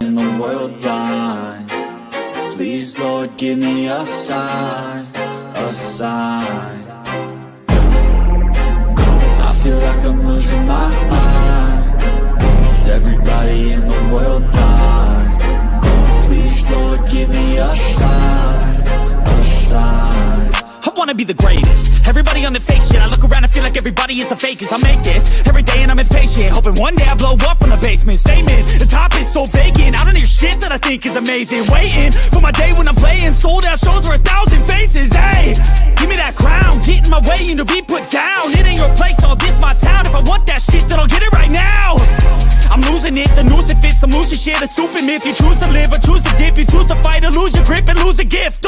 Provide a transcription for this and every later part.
in the world blind. Please, Lord, give me a sign, a sign. I feel like I'm losing my mind. Is everybody in the world blind? Please, Lord, give me a sign, a sign. I wanna be the greatest. Everybody on the fake shit. I look around and feel like everybody is the fakest. I make this every day and I'm impatient, hoping one day I blow up from the basement. Statement, the top is so vacant. I don't hear shit that I think is amazing. Waiting for my day when I'm playing sold out shows for 1,000 faces. Hey, give me that crown, get in my way and to be put down. It ain't your place, all this my town. If I want that shit, then I'll get it right now. I'm losing it, the noose it fits. I'm losing shit, a stupid myth. You choose to live or choose to dip. You choose to fight or lose your grip and lose a gift.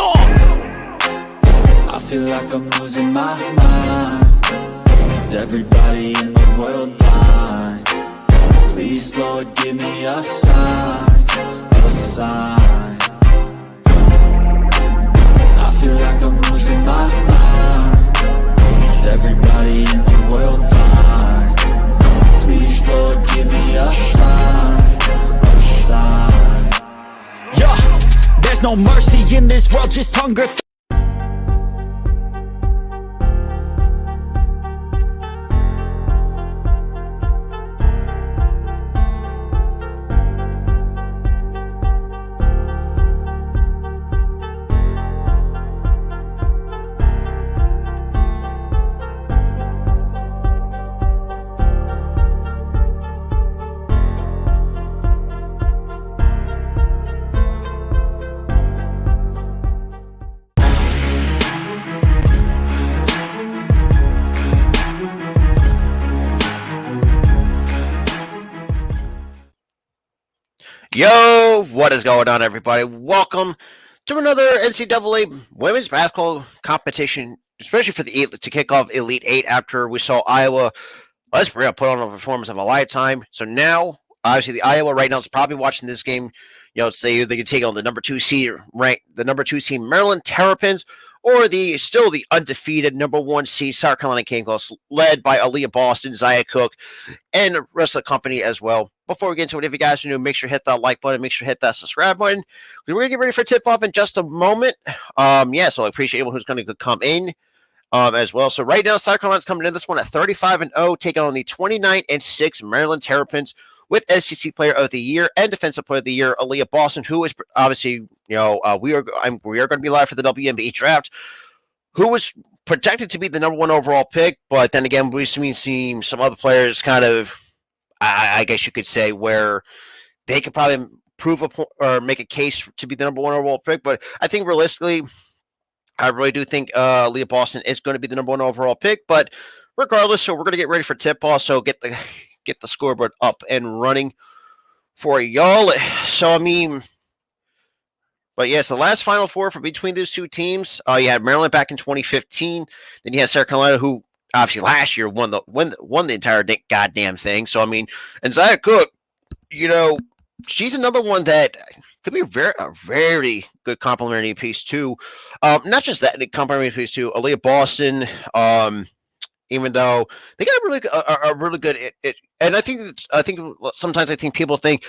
I feel like I'm losing my mind. Is everybody in the world blind? Please, Lord, give me a sign, a sign. I feel like I'm losing my mind. Is everybody in the world blind? Please, Lord, give me a sign, a sign. Yeah, there's no mercy in this world, just hunger. Yo, what is going on, everybody? Welcome to another NCAA women's basketball competition, especially for the to kick off Elite Eight after we saw Iowa, let's put on a performance of a lifetime. So now, obviously, the Iowa right now is probably watching this game. You know, say they can take on the number 2 seed Maryland Terrapins, or the undefeated number 1 seed South Carolina Gamecocks, led by Aaliyah Boston, Zia Cook, and the rest of the company as well. Before we get into it, if you guys are new, make sure to hit that like button, make sure to hit that subscribe button. We're going to get ready for tip-off in just a moment. So I appreciate anyone who's going to come in as well. So right now, South Carolina's coming in this one at 35-0, taking on the 29-6 Maryland Terrapins with SEC Player of the Year and Defensive Player of the Year, Aaliyah Boston, who is obviously, we are going to be live for the WNBA draft, who was projected to be the number 1 overall pick, but then again, we've seen some other players kind of, I guess you could say, where they could probably prove a point or make a case to be the number 1 overall pick. But I think realistically, I really do think Aaliyah Boston is going to be the number 1 overall pick. But regardless, so we're going to get ready for tip-off. So get the scoreboard up and running for y'all. So but yes, the last Final Four for between those two teams, you had Maryland back in 2015. Then you had South Carolina, who obviously last year won the entire goddamn thing. So and Zia Cook, she's another one that could be a very good complementary piece too. Not just that, complementary piece too. Aaliyah Boston, even though they got a really good and I think sometimes people think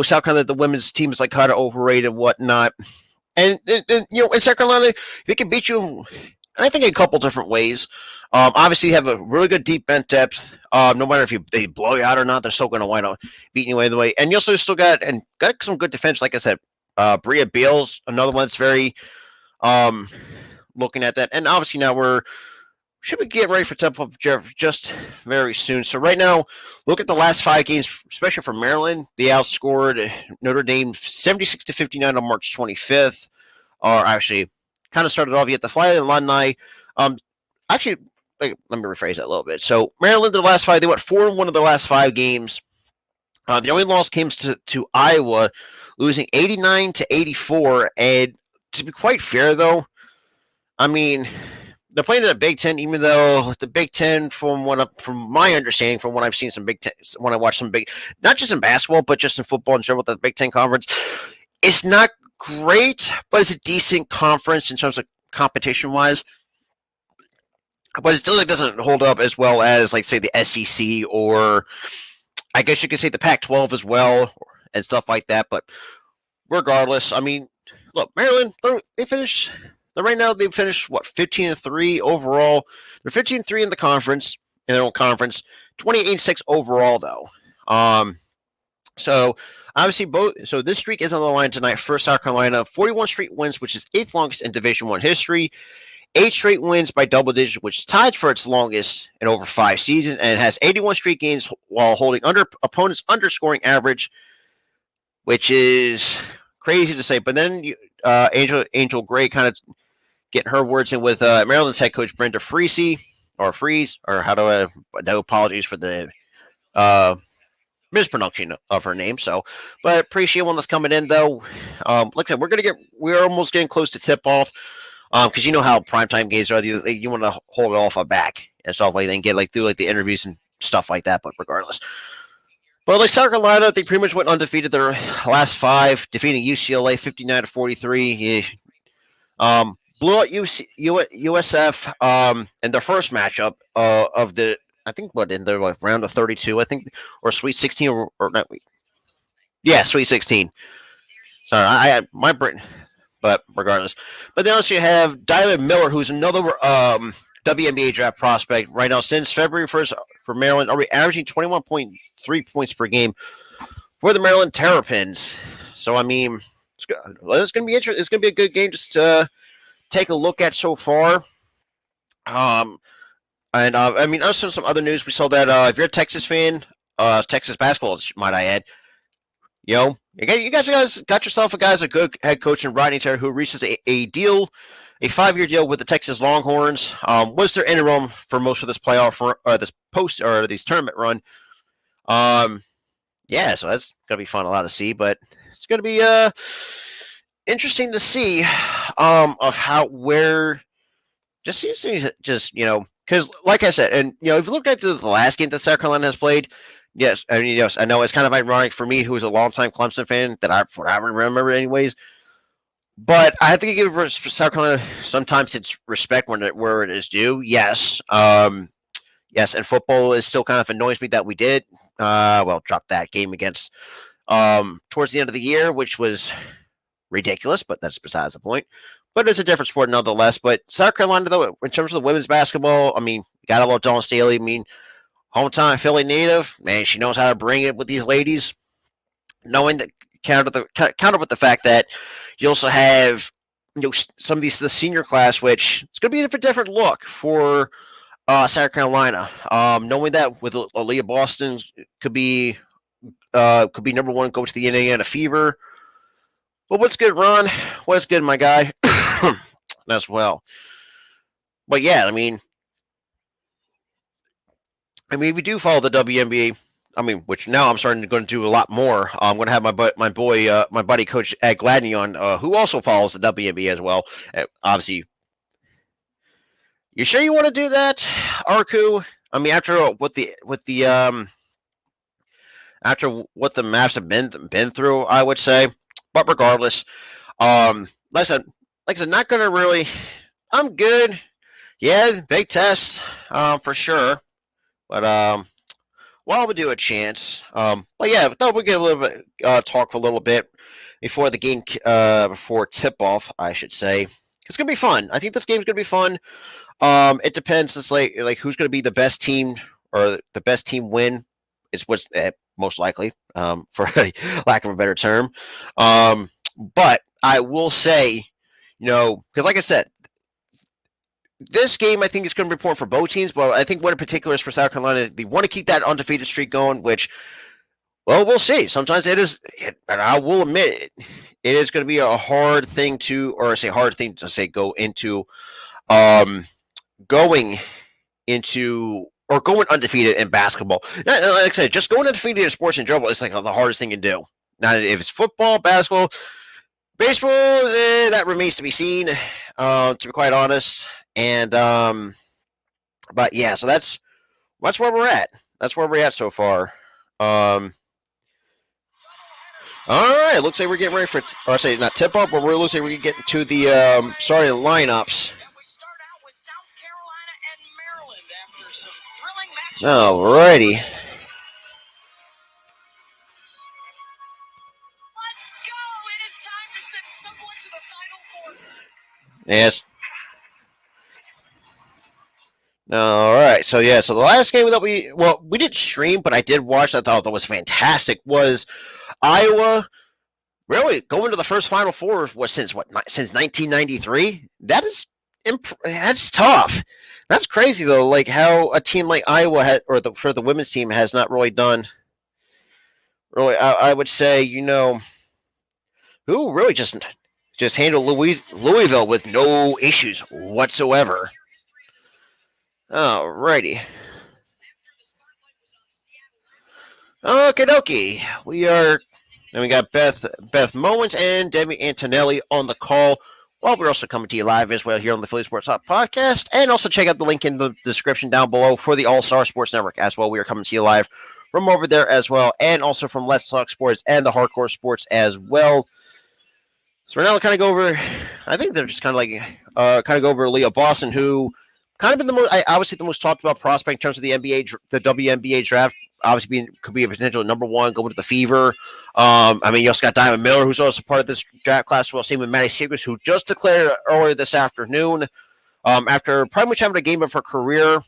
South Carolina, the women's team, is like kind of overrated and whatnot, and in South Carolina they can beat you. And I think in a couple different ways. Obviously, you have a really good deep bench depth. No matter if they blow you out or not, they're still going to wind up beating you anyway. And you also still got some good defense. Like I said, Bria Beals, another one that's very looking at that. And obviously now should be getting ready for tip-off just very soon. So right now, look at the last 5 games, especially for Maryland. They outscored Notre Dame 76-59 on March 25th. Or actually, kind of started off, you had the Florida Alumni. Actually, let me rephrase that a little bit. So Maryland, the last 5, they went 4-1 of the last 5 games. The only loss came to Iowa, losing 89-84. And to be quite fair, though, they're playing in the Big Ten, even though the Big Ten, from my understanding, from what I've seen, when I watch some big, not just in basketball, but just in football in general, the Big Ten conference, it's not great, but it's a decent conference in terms of competition-wise. But it still doesn't hold up as well as, like, say, the SEC, or I guess you could say the Pac-12 as well, and stuff like that. But regardless, I mean, look, Maryland, they finished. Right now, they finished, what, 15-3 overall. They're 15-3 in the conference, in their own conference, 28-6 overall, though. So, obviously, so this streak is on the line tonight for South Carolina. 41 straight wins, which is 8th longest in Division I history. 8 straight wins by double digits, which is tied for its longest in over 5 seasons, and it has 81 straight games while holding opponents' underscoring average, which is crazy to say. But then Angel Gray kind of getting her words in with Maryland's head coach Brenda Freese, or how do I? No apologies for the mispronunciation of her name. So, but appreciate one that's coming in though. Like I said, we're almost getting close to tip off. Because you know how primetime games are, you want to hold it off a back and stuff like that, and get through the interviews and stuff like that. But regardless, South Carolina, they pretty much went undefeated their last 5, defeating UCLA 59-43. Blew out USF in their first matchup of the, I think, in the round of 32, I think, or Sweet 16 or not. Yeah, Sweet 16. Sorry, I had my brain. But regardless, then also you have Diamond Miller, who's another WNBA draft prospect right now since February 1st for Maryland, already averaging 21.3 points per game for the Maryland Terrapins. So I mean, it's going to be interesting. It's going to be a good game just to take a look at so far. I mean, also some other news. We saw that if you're a Texas fan, Texas basketball, might I add, you guys got yourself a good head coach in Rodney Terry, who reaches a 5-year deal with the Texas Longhorns. Was their interim for most of this playoff this tournament run. Yeah, so that's gonna be fun, a lot to see, but it's gonna be interesting to see because like I said, and if you look at the last game that South Carolina has played. Yes, I mean, yes, I know it's kind of ironic for me, who is a longtime Clemson fan, that I remember anyways. But I have to give South Carolina sometimes its respect where it is due. Yes, yes, and football is still kind of annoys me that we did drop that game against towards the end of the year, which was ridiculous, but that's besides the point. But it's a different sport nonetheless. But South Carolina, though, in terms of the women's basketball, I mean, gotta love Dawn Staley. I mean, hometown Philly native, man, she knows how to bring it with these ladies. Knowing that, counter with the fact that you also have some of the senior class, which it's going to be a different look for South Carolina. Knowing that with Aaliyah Boston could be number 1 coach to the Indiana Fever. But what's good, Ron? What's good, my guy? As well. But yeah, I mean, if you do follow the WNBA, I mean, which now I'm starting to go to do a lot more. I'm going to have my buddy Coach Ed Gladney on, who also follows the WNBA as well. Obviously, you sure you want to do that, Arku? I mean, after what the Mavs have been through, I would say. But regardless, like I said, not going to really. I'm good. Yeah, big test, for sure. But we'll do a chance. But yeah, we'll get a little bit talk for a little bit before the game, before tip off, I should say. It's gonna be fun. I think this game's gonna be fun. It depends. It's like who's gonna be the best team or the best team win. Is what's most likely, for lack of a better term. But I will say, because like I said, this game, I think, is going to be important for both teams, but I think what in particular is for South Carolina, they want to keep that undefeated streak going, which, well, we'll see. Sometimes it is, and I will admit, it is going to be a hard thing to go into, going undefeated in basketball. Like I said, just going undefeated in sports in general is the hardest thing to do. Now, if it's football, basketball, baseball, that remains to be seen, to be quite honest. And but yeah, so that's where we're at. That's where we're at so far. All right, looks like we're getting ready for, or I say not tip up, but looks like we're getting to the lineups. Alrighty. Yes. All right. So the last game that we didn't stream, but I did watch. I thought that was fantastic. Was Iowa really going to the first Final Four? Was since 1993? That's tough. That's crazy though. Like how a team like Iowa for the women's team has not really done. Really, I would say who really just handled Louisville with no issues whatsoever. Alrighty. Okie dokie. We got Beth Mowens and Demi Antonelli on the call. Well, we're also coming to you live as well here on the Philly Sports Talk podcast. And also check out the link in the description down below for the All-Star Sports Network as well. We are coming to you live from over there as well. And also from Let's Talk Sports and the Hardcore Sports as well. So right now, kind of go over, I think they're just kind of go over Leah Boston, who kind of been the most talked about prospect in terms of the WNBA draft. Obviously, could be a potential number one going to the Fever. You also got Diamond Miller, who's also part of this draft class. Well, same with Maddie Seegers, who just declared earlier this afternoon after pretty much having a game of her career.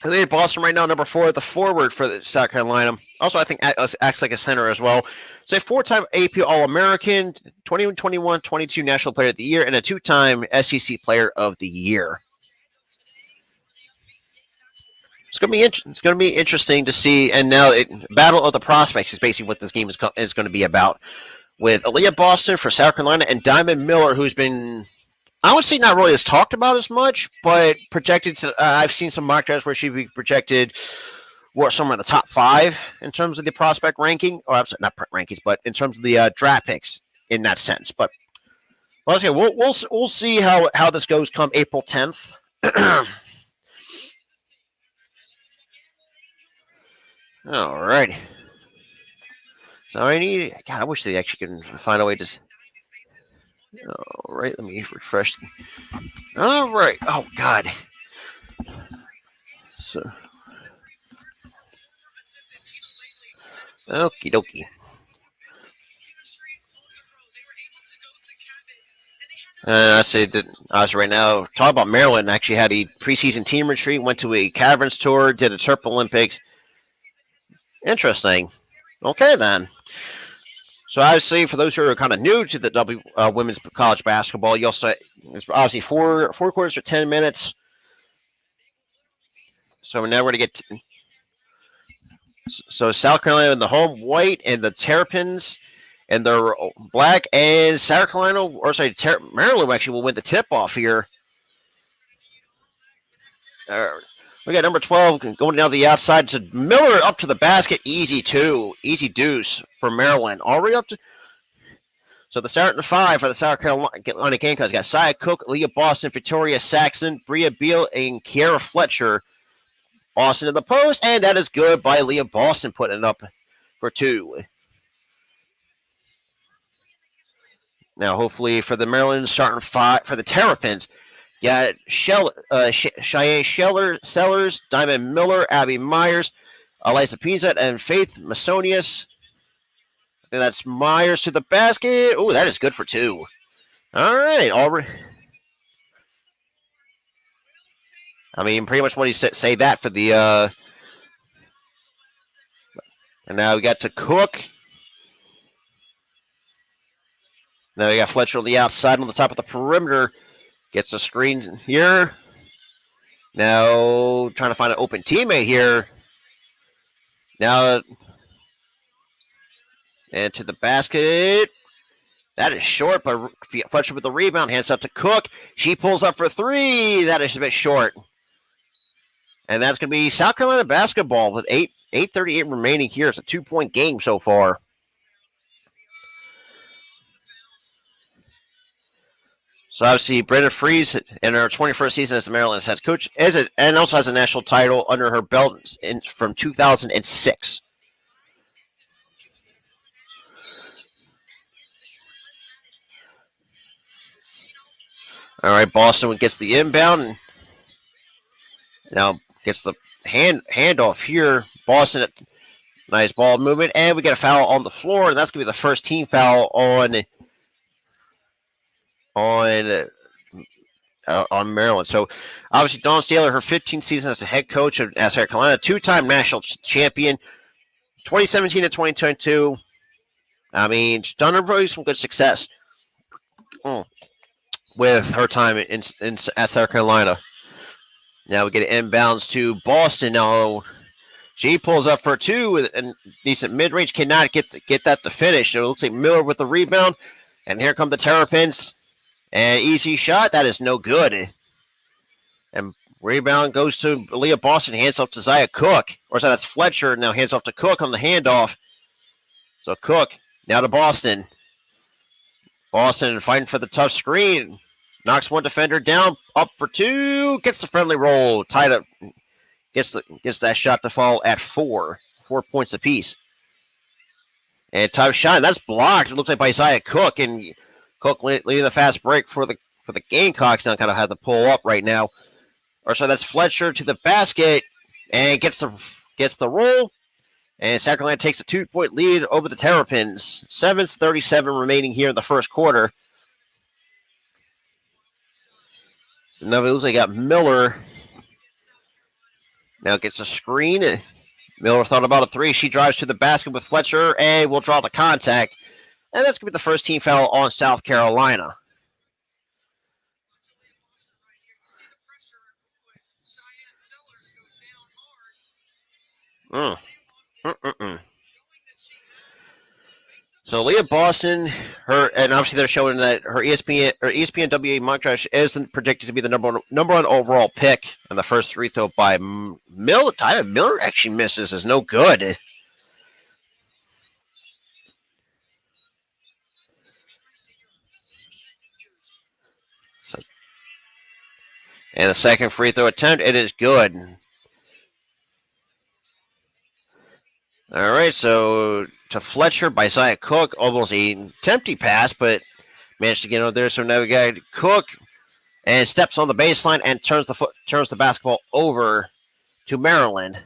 Leah Boston right now, number 4, the forward for the South Carolina. Also, I think acts like a center as well. It's a 4-time AP All-American, 21, 22 National Player of the Year, and a 2-time SEC Player of the Year. It's going to be interesting to see. And now, Battle of the Prospects is basically what this game is going to be about. With Aaliyah Boston for South Carolina and Diamond Miller, who's been, I would say, not really as talked about as much, but projected to. I've seen some mock drafts where she'd be projected, somewhere in the top 5 in terms of the prospect ranking, or I'm sorry, not rankings, but in terms of the draft picks in that sense. But we'll see how this goes come April 10th. All right. So I wish they actually can find a way to. All right, let me refresh. All right. Oh God. So. Okie dokie. I say that right now talking about Maryland. Actually had a preseason team retreat, went to a Caverns tour, did a Turf Olympics. Interesting. Okay, then. So obviously, for those who are kind of new to the women's college basketball, you also it's obviously four quarters or 10 minutes. So now we're going to get. So South Carolina in the home white and the Terrapins and they're black, and South Carolina, Maryland actually will win the tip-off here. We got number 12 going down the outside to Miller up to the basket. Easy deuce for Maryland. Already up to. So the starting 5 for the South Carolina Gamecocks got Sia Cook, Leah Boston, Victoria Saxon, Bria Beal, and Kiara Fletcher. Boston in the post, and that is good by Leah Boston putting it up for 2. Now, hopefully for the Maryland starting 5 for the Terrapins. Got Cheyenne Sellers, Diamond Miller, Abby Myers, Eliza Pizat, and Faith Masonius. And that's Myers to the basket. Oh, that is good for 2. All right. Pretty much what he said. Say that for the. And now we got to Cook. Now we got Fletcher on the outside on the top of the perimeter. Gets a screen here. Now trying to find an open teammate here. Now and to the basket. That is short, but Fletcher with the rebound. Hands up to Cook. She pulls up for 3. That is a bit short. And that's going to be South Carolina basketball with 8:38 remaining here. It's a 2-point game so far. So obviously, Brenda Freese in her 21st season as the Maryland head coach and also has a national title under her belt from 2006. All right, Boston gets the inbound and now gets the handoff here. Boston Nice ball movement, and we get a foul on the floor, and that's going to be the first team foul on Maryland. So obviously Dawn Staley, her 15th season as a head coach of South Carolina, two-time national champion, 2017 to 2022. I mean, she's done really some good success with her time at South Carolina. Now we get an inbounds to Boston. Now she pulls up for two with a decent mid-range. Cannot get that to finish. So it looks like Miller with the rebound. And here come the Terrapins. And easy shot. That is no good. And rebound goes to Leah Boston. Hands off to Zia Cook. Or so that's Fletcher. Now hands off to Cook on the handoff. So Cook now to Boston. Boston fighting for the tough screen. Knocks one defender down. Up for two. Gets the friendly roll. Tied up. Gets that shot to fall at 4 points apiece. And tough shot. That's blocked. It looks like by Zia Cook. And Cook leading the fast break for the Gamecocks. Now kind of have to pull up right now. Or so that's Fletcher to the basket. And gets the roll. And South Carolina takes a 2-point lead over the Terrapins. 7:37 remaining here in the first quarter. So now it looks like got Miller. Now gets a screen. Miller thought about a three. She drives to the basket with Fletcher and will draw the contact. And that's going to be the first team foul on South Carolina. So Leah Boston, and obviously they're showing that her ESPN WA mock draft isn't predicted to be the number one overall pick. And the first free throw by Miller, Tyler Miller actually misses, is no good. And the second free throw attempt, it is good. All right, so to Fletcher by Zia Cook, almost a tempting pass, but managed to get over there. So now we got Cook, and steps on the baseline and turns the basketball over to Maryland.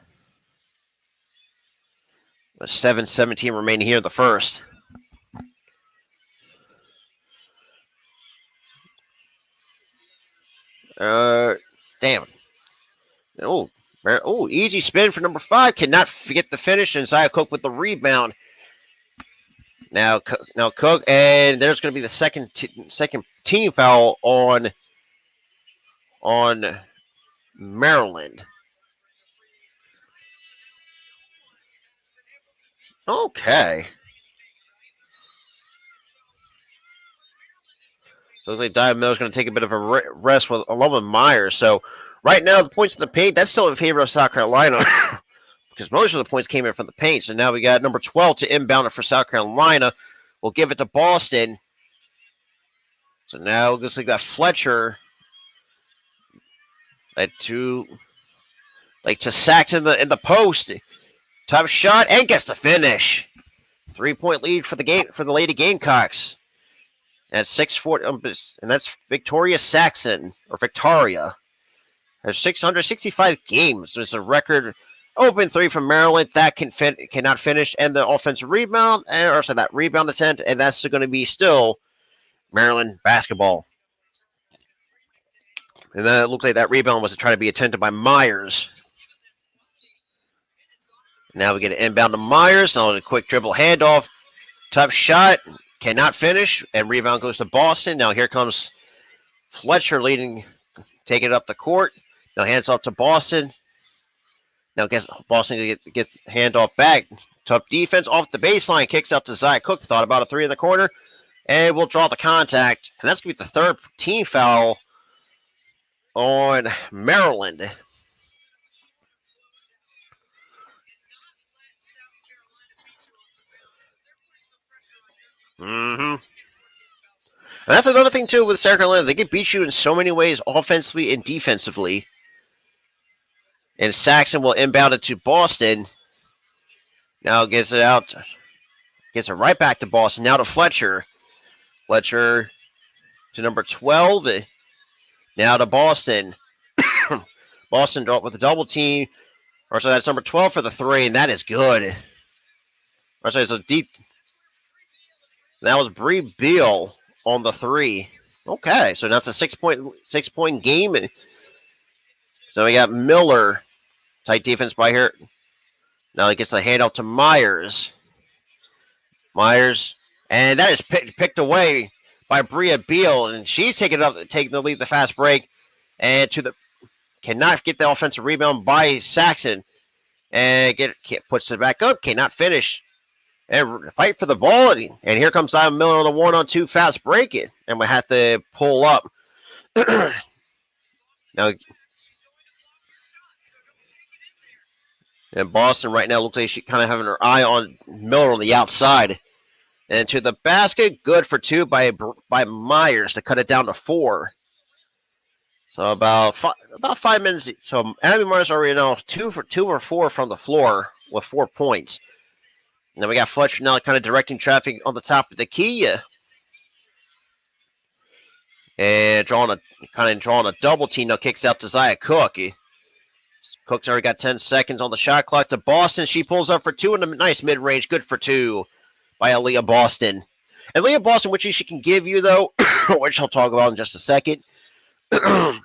With 7:17 remaining here in the first. Damn. Oh, easy spin for number 5. Cannot get the finish, and Zia Cook with the rebound. Now Cook, and there's going to be the second team foul on Maryland. Okay. So looks like Diamond Miller's going to take a bit of a rest along with Myers. So right now, the points in the paint, that's still in favor of South Carolina because most of the points came in from the paint. So now we got number 12 to inbound it for South Carolina. We'll give it to Boston. So now it looks like that Fletcher to Sachs in the post. Tough shot and gets the finish. 3-point lead for the Lady Gamecocks. That's 6-4, and that's Victoria Saxon, or Victoria. Has 665 games. There's a record open three from Maryland that cannot finish, and the offensive rebound, that rebound attempt, and that's going to be still Maryland basketball. And then it looked like that rebound was trying to be attempted by Myers. Now we get an inbound to Myers. Now a quick dribble handoff. Tough shot. Cannot finish. And rebound goes to Boston. Now here comes Fletcher taking it up the court. Now hands off to Boston. Now Boston gets handoff back. Tough defense off the baseline. Kicks up to Zia Cook. Thought about a three in the corner. And we'll draw the contact. And that's going to be the third team foul on Maryland. And that's another thing, too, with South Carolina. They can beat you in so many ways, offensively and defensively. And Saxon will inbound it to Boston. Now gets it out. Gets it right back to Boston. Now to Fletcher. Fletcher to number 12. Now to Boston. Boston dropped with a double team. So that's number 12 for the three, and that is good. I say it's a deep. That was Bree Beal on the 3. Okay, so that's a 6 point game. So we got Miller, tight defense by here. Now he gets the handoff to Myers. And that is picked away by Bria Beal, and she's taking the lead, the fast break, and cannot get the offensive rebound by Saxon, and puts it back up, cannot finish, and fight for the ball, and here comes Simon Miller on the 1-on-2 fast break it, and we have to pull up. Now, and Boston right now looks like she's kind of having her eye on Miller on the outside. And to the basket, good for 2 by Myers to cut it down to 4. So about 5 minutes. So Abby Myers already now 2 or 4 from the floor with 4 points. And then we got Fletcher now kind of directing traffic on the top of the key. And drawing a double team. Now kicks out to Zia Cook. Cook's already got 10 seconds on the shot clock to Boston. She pulls up for 2 in a nice mid-range. Good for 2. By Aaliyah Boston. And Aaliyah Boston, which she can give you, though, which I'll talk about in just a second. So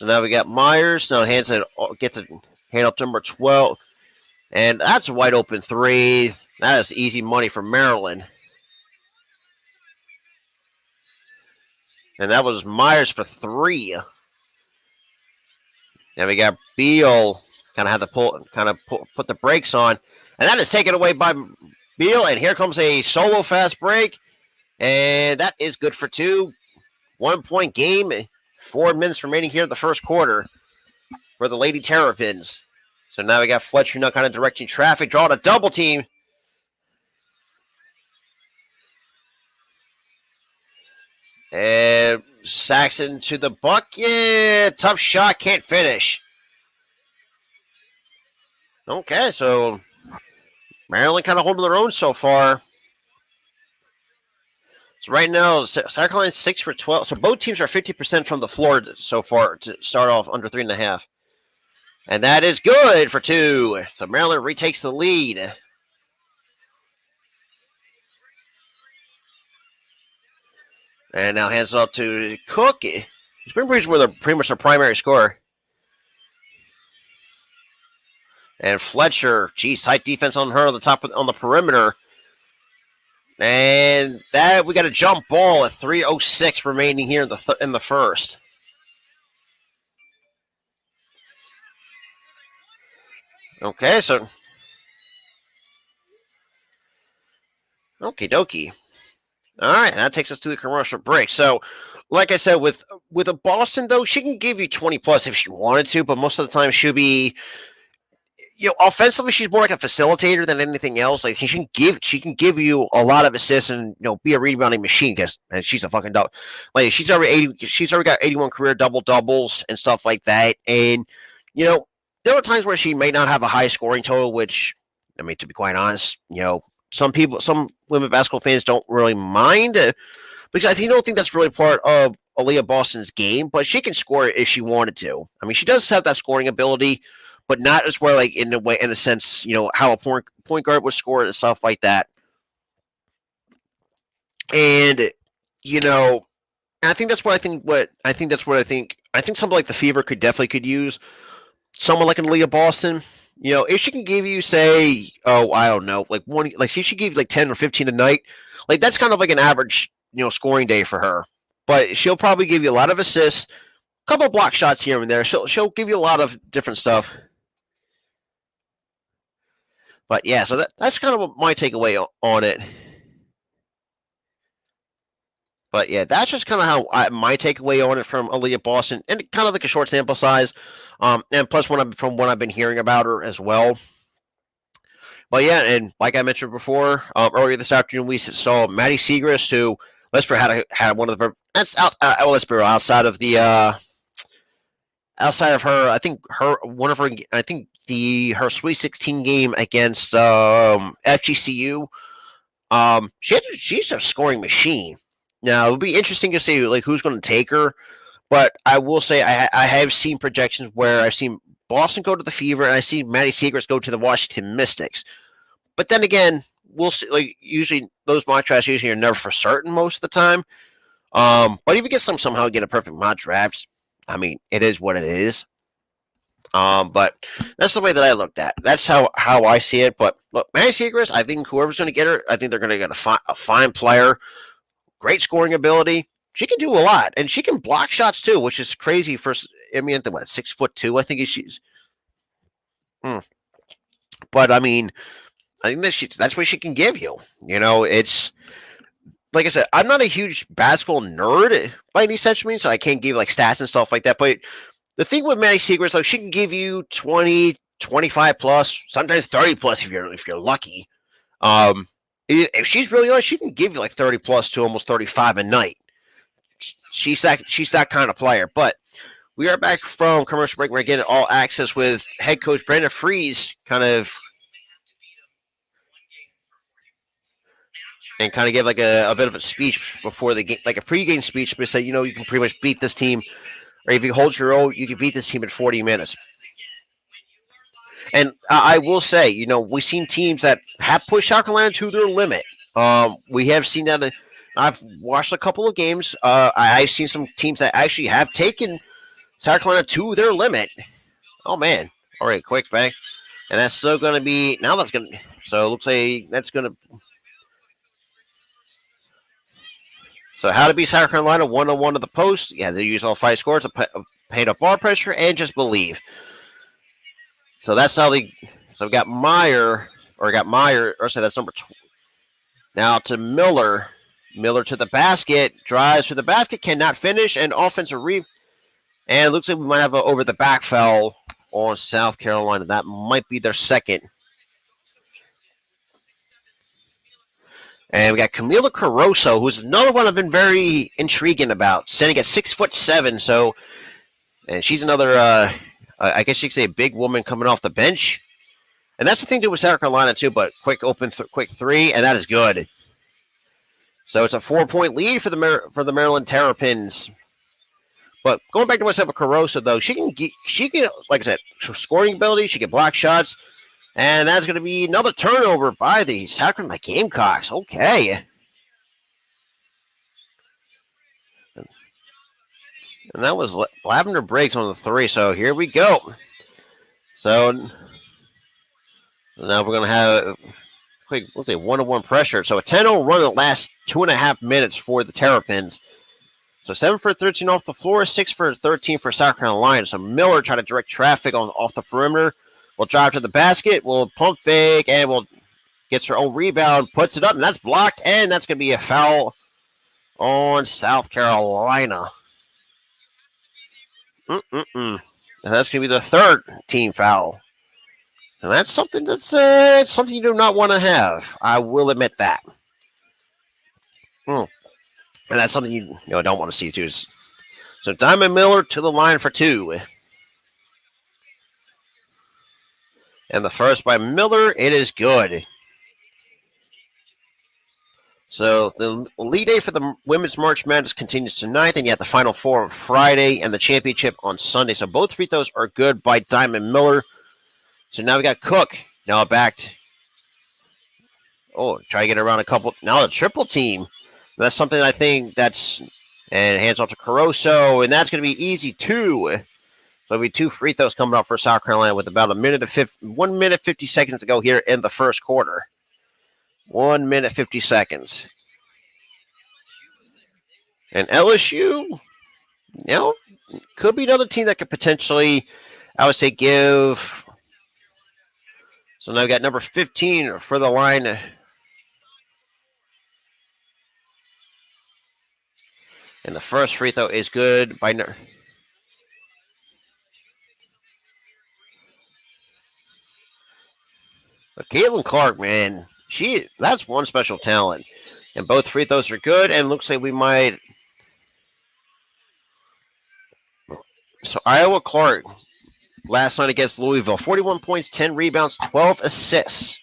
now we got Myers. Now gets a hand up to number 12. And that's a wide open 3. That is easy money for Maryland. And that was Myers for 3. Now we got Beal. Kind of have to put the brakes on. And that is taken away by Beal. And here comes a solo fast break. And that is good for 2. 1 point game. 4 minutes remaining here in the first quarter for the Lady Terrapins. So now we got Fletcher now kind of directing traffic. Drawing a double team. And Saxon to the bucket. Tough shot. Can't finish. Okay, so Maryland kind of holding their own so far. So right now, South Carolina 6 for 12. So both teams are 50% from the floor so far to start off under 3.5. And that is good for 2. So Maryland retakes the lead. And now hands it up to Cook. Spring Breeze were pretty much their primary scorer. And Fletcher, tight defense on her on the perimeter. And that we got a jump ball at 3:06 remaining here in the first. Okay, so okie dokie. All right, that takes us to the commercial break. So, like I said, with a Boston though, she can give you 20 plus if she wanted to, but most of the time she'll be. Offensively, she's more like a facilitator than anything else. Like she can give you a lot of assists and be a rebounding machine. And she's a fucking dog. Like she's already got 81 career double doubles and stuff like that. And there are times where she may not have a high scoring total, which I mean to be quite honest, some women basketball fans don't really mind because I don't think that's really part of Aaliyah Boston's game. But she can score if she wanted to. I mean, she does have that scoring ability. But not as well, like in a sense, how a point guard would score and stuff like that. And I think that's what I think. I think something like the Fever could use someone like an Aaliyah Boston. If she can give you, say, I don't know, see if she give you 10 or 15 a night, that's kind of like an average, scoring day for her. But she'll probably give you a lot of assists, a couple of block shots here and there. She'll give you a lot of different stuff. But yeah, so that's kind of my takeaway on it. But yeah, that's just kind of how my takeaway on it from Aaliyah Boston, and kind of like a short sample size, and plus from what I've been hearing about her as well. But yeah, and like I mentioned before, earlier this afternoon we saw Maddie Segrist, who let's be had one of the that's out. Let's be outside of the outside of her, I think her Sweet 16 game against FGCU. She's a scoring machine. Now it'll be interesting to see who's going to take her, but I will say I have seen projections where I've seen Boston go to the Fever and I see Maddie Segrist go to the Washington Mystics, But then again, we'll see. Like usually, those mock drafts usually are never for certain most of the time. But if you get somehow get a perfect mock draft, I mean, it is what it is. But that's the way that I looked at it. That's how I see it. But look, Manny Seacrest, I think whoever's going to get her, I think they're going to get a fine player, great scoring ability. She can do a lot, and she can block shots too, which is crazy for. I mean, what 6'2"? I think she's. But I mean, I think that's what she can give you. You know, it's like I said, I'm not a huge basketball nerd by any such means, so I can't give like stats and stuff like that. But the thing with Maddie Seacrest, like she can give you 20, 25 plus, sometimes 30 plus if you're lucky. If she's really honest, she can give you like 30 plus to almost 35 a night. She's that kind of player. But we are back from commercial break. We're getting all access with head coach Brandon Freese, kind of give like a bit of a speech before the game, like a pregame speech, but say, you know, you can pretty much beat this team, or if you hold your own, you can beat this team in 40 minutes. And I will say, you know, we've seen teams that have pushed South Carolina to their limit. We have seen that. I've watched a couple of games. I've seen some teams that actually have taken South Carolina to their limit. Oh, man. All right, quick bang. And that's still going to be – now that's going to – so it looks like that's going to – so how to beat South Carolina 1-on-1 to the post. Yeah, they use all 5 scores to paint up ball pressure and just believe. So that's how they – so we got Meyer – that's number 2. Now to Miller. Miller to the basket. Drives to the basket. Cannot finish. And offensive rebound. And it looks like we might have an over-the-back foul on South Carolina. That might be their second. And we got Camila Caruso, who's another one I've been very intriguing about. Sitting at 6'7", so, and she's another, I guess you could say, a big woman coming off the bench. And that's the thing to do with South Carolina too. But quick three, and that is good. So it's a 4-point lead for the Maryland Terrapins. But going back to what's up with Caruso, though, she can, like I said, scoring ability. She can block shots. And that's going to be another turnover by the South Carolina Gamecocks. Okay. And that was Lavender breaks on the 3. So here we go. So now we're going to have quick, let's say 1-on-1 pressure. So a 10-0 run in the last 2.5 minutes for the Terrapins. So 7 for 13 off the floor, 6 for 13 for South Carolina. So Miller trying to direct traffic off the perimeter. Will drive to the basket. Will pump fake and will gets her own rebound, puts it up, and that's blocked. And that's going to be a foul on South Carolina. And that's going to be the third team foul. And that's something something you do not want to have. I will admit that. And that's something you don't want to see too. So Diamond Miller to the line for 2. And the first by Miller, it is good. So the Elite 8 for the Women's March Madness continues tonight. Then you have the Final 4 on Friday and the championship on Sunday. So both free throws are good by Diamond Miller. So now we got Cook. Now backed. Oh, try to get around a couple. Now the triple team. That's something I think that's, and hands off to Caruso, and that's going to be easy too. So it'll be 2 free throws coming up for South Carolina with about 1 minute 50 seconds to go here in the first quarter. 1 minute 50 seconds. And LSU, could be another team that could potentially, I would say, give. So now we got number 15 for the line. And the first free throw is good by but Caitlin Clark, man, that's one special talent. And both free throws are good, and looks like we might. So Iowa Clark last night against Louisville, 41 points, 10 rebounds, 12 assists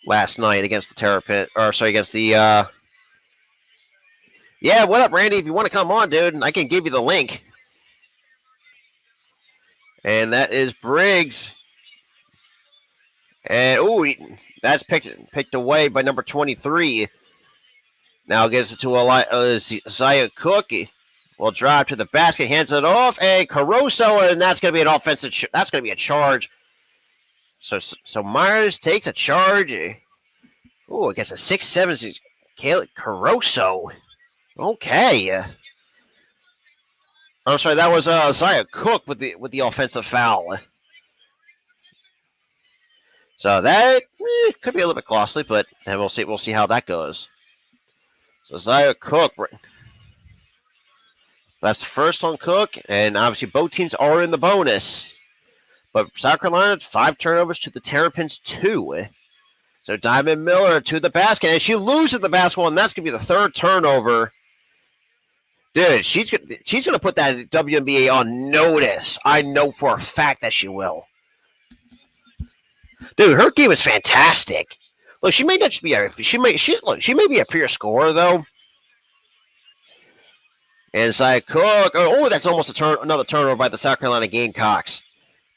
last night against the Terrapins, against the Yeah, what up, Randy? If you want to come on, dude, I can give you the link. And that is Briggs. And, That's picked away by number 23. Now gives it to Zaya Cookie. Will drive to the basket, hands it off, and Caruso, and that's going to be an offensive. That's going to be a charge. So Myers takes a charge. Ooh, I guess a 6'7" Caleb Caruso. Okay. I'm sorry, that was Zaya Cook with the offensive foul. So that could be a little bit costly, but then we'll see how that goes. So Zaya Cook, that's the first on Cook, and obviously both teams are in the bonus. But South Carolina, 5 turnovers to the Terrapins 2. So Diamond Miller to the basket, and she loses the basketball, and that's going to be the 3rd turnover. Dude, she's gonna put that WNBA on notice. I know for a fact that she will. Dude, her game is fantastic. Look, she may not just be she may be a pure scorer though. And Zaya Cook, oh, that's almost another turnover by the South Carolina Gamecocks.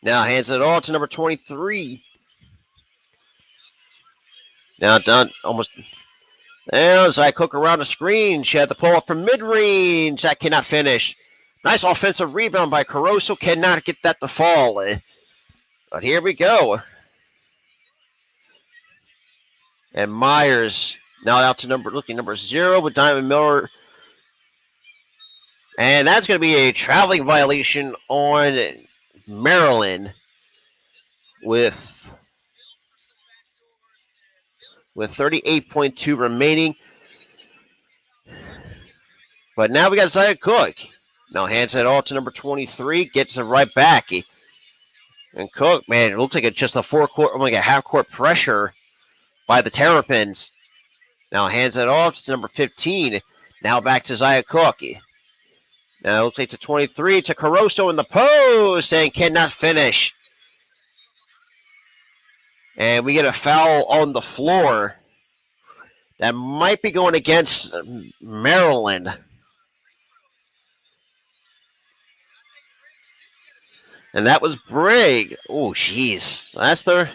Now hands it all to number 23. Now done almost. And Zaya Cook around the screen. She had the pull up from mid-range. That cannot finish. Nice offensive rebound by Caruso. Cannot get that to fall. But here we go. And Myers now out to number 0 with Diamond Miller. And that's going to be a traveling violation on Maryland with 38.2 remaining. But now we got Zaya Cook. Now hands it all to number 23. Gets it right back. And Cook, man, it looks like it's just a half-court pressure by the Terrapins. Now hands it off to number 15. Now back to Zaya Cook. Now it looks like to 23 to Caruso in the post and cannot finish. And we get a foul on the floor that might be going against Maryland. And that was Brigg. Oh, jeez. That's their...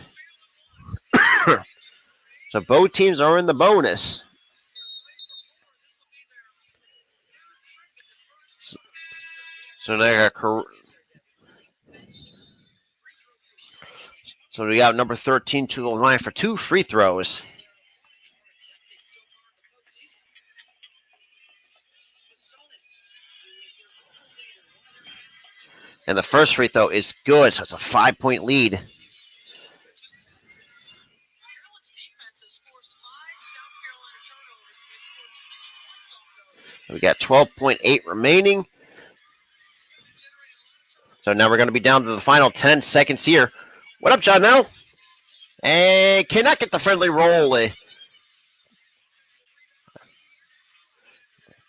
So both teams are in the bonus. So they got... So we got number 13 to the line for 2 free throws. And the first free throw is good, so it's a 5-point lead. We got 12.8 remaining. So now we're going to be down to the final 10 seconds here. What up, John Mel? And cannot get the friendly roll. And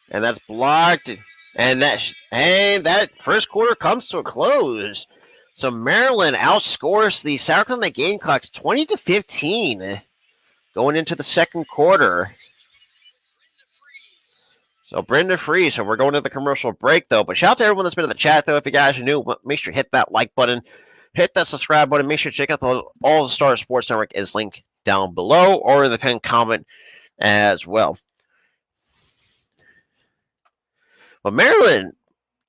that's blocked. And that first quarter comes to a close. So Maryland outscores the South Carolina Gamecocks 20-15 going into the second quarter. So Brenda Free. So we're going to the commercial break, though. But shout out to everyone that's been in the chat, though. If you guys are new, make sure to hit that like button. Hit that subscribe button. Make sure to check out the All Star Sports Network is linked down below or in the pinned comment as well. But Maryland,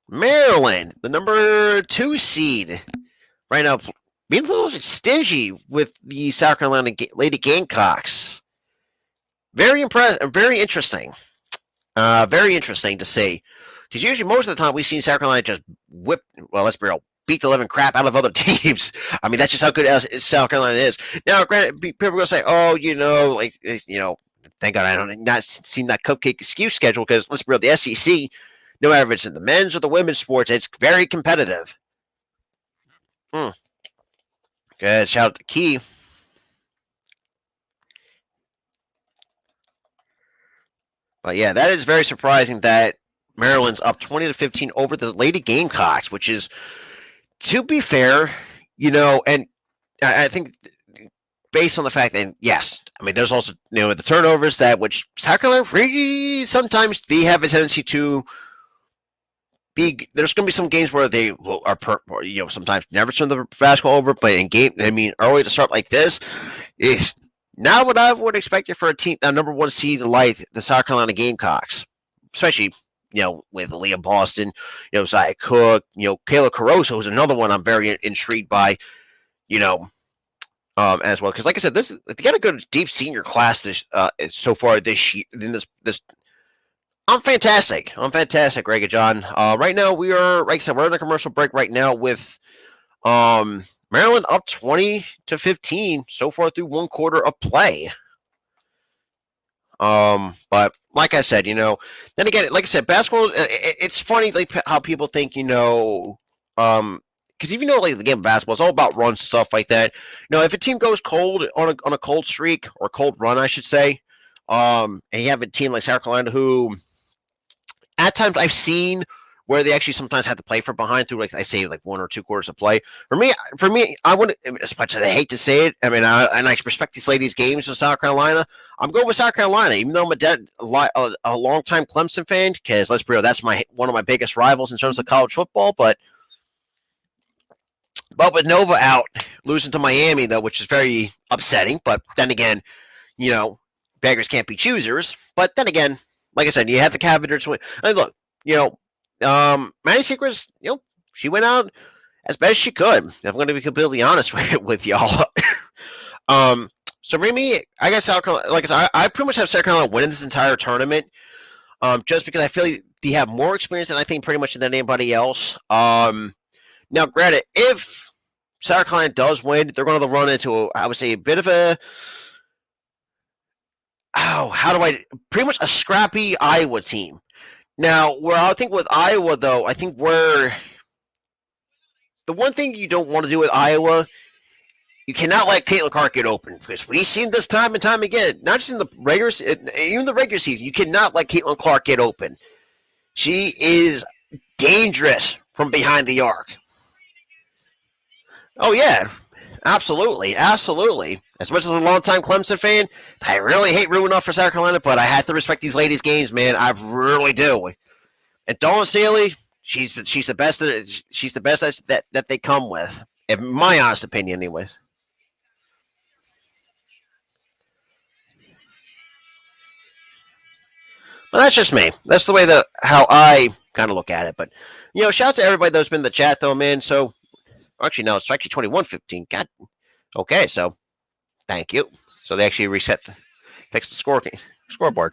the number 2 seed, right now being a little stingy with the South Carolina Lady Gamecocks. Very impressive, very interesting. Very interesting to see. Because usually most of the time we've seen South Carolina just let's be real, beat the living crap out of other teams. I mean, that's just how good South Carolina is. Now, granted, people are going to say, thank God I don't not seen that cupcake excuse schedule because let's be real, the SEC, no matter if it's in the men's or the women's sports, it's very competitive. Good. Shout out to Key. But yeah, that is very surprising that Maryland's up 20-15 over the Lady Gamecocks, which is, to be fair, and I think based on the fact that, yes, I mean, there's also, the turnovers which South Carolina really sometimes they have a tendency to be, there's going to be some games where they are, sometimes never turn the basketball over, but in early to start like this, not what I would expect it for a team, a number one seed like the South Carolina Gamecocks, especially with Leah Boston, Zaya Cook, Kayla Caruso is another one I'm very intrigued by, you know, as well. Because like I said, they got a good deep senior class so far this year. This I'm fantastic. Greg and John. Right now we are, like I said, we're in a commercial break right now with Maryland up 20-15 so far through one quarter of play. But like I said, then again, like I said, basketball. It's funny like how people think, because even though like the game of basketball is all about run stuff like that. If a team goes cold on a cold streak or cold run, I should say, and you have a team like South Carolina who, at times I've seen where they actually sometimes have to play from behind through, like I say, like 1 or 2 quarters of play. For me, I wouldn't, as much as I hate to say it. I mean, and I respect these ladies' games with South Carolina. I'm going with South Carolina, even though I'm a long-time Clemson fan, because let's be real, that's one of my biggest rivals in terms of college football. But with Nova out, losing to Miami, though, which is very upsetting. But then again, beggars can't be choosers. But then again, like I said, you have the Cavaliers win. And look, Maddie Secrets, she went out as best as she could. I'm going to be completely honest with y'all. So for me, I guess South Carolina, like I said, I pretty much have South Carolina winning this entire tournament. Just because I feel like they have more experience than I think pretty much than anybody else. Now, granted, if South Carolina does win, they're going to run into, I would say, a bit of pretty much a scrappy Iowa team. Now, where I think with Iowa, though, I think where the one thing you don't want to do with Iowa, you cannot let Caitlin Clark get open, because we've seen this time and time again, not just in the regular, even the regular season, you cannot let Caitlin Clark get open. She is dangerous from behind the arc. Oh, yeah. Absolutely. As much as a longtime Clemson fan, I really hate rooting off for South Carolina, but I have to respect these ladies' games, man. I really do. And Dawn Staley, she's the best. She's the best that they come with, in my honest opinion, anyways. But that's just me. That's the way how I kind of look at it. But shout out to everybody that's been in the chat, though, man. So actually, no, it's actually 21-15. God. Okay, so thank you. So they actually fixed the scoreboard.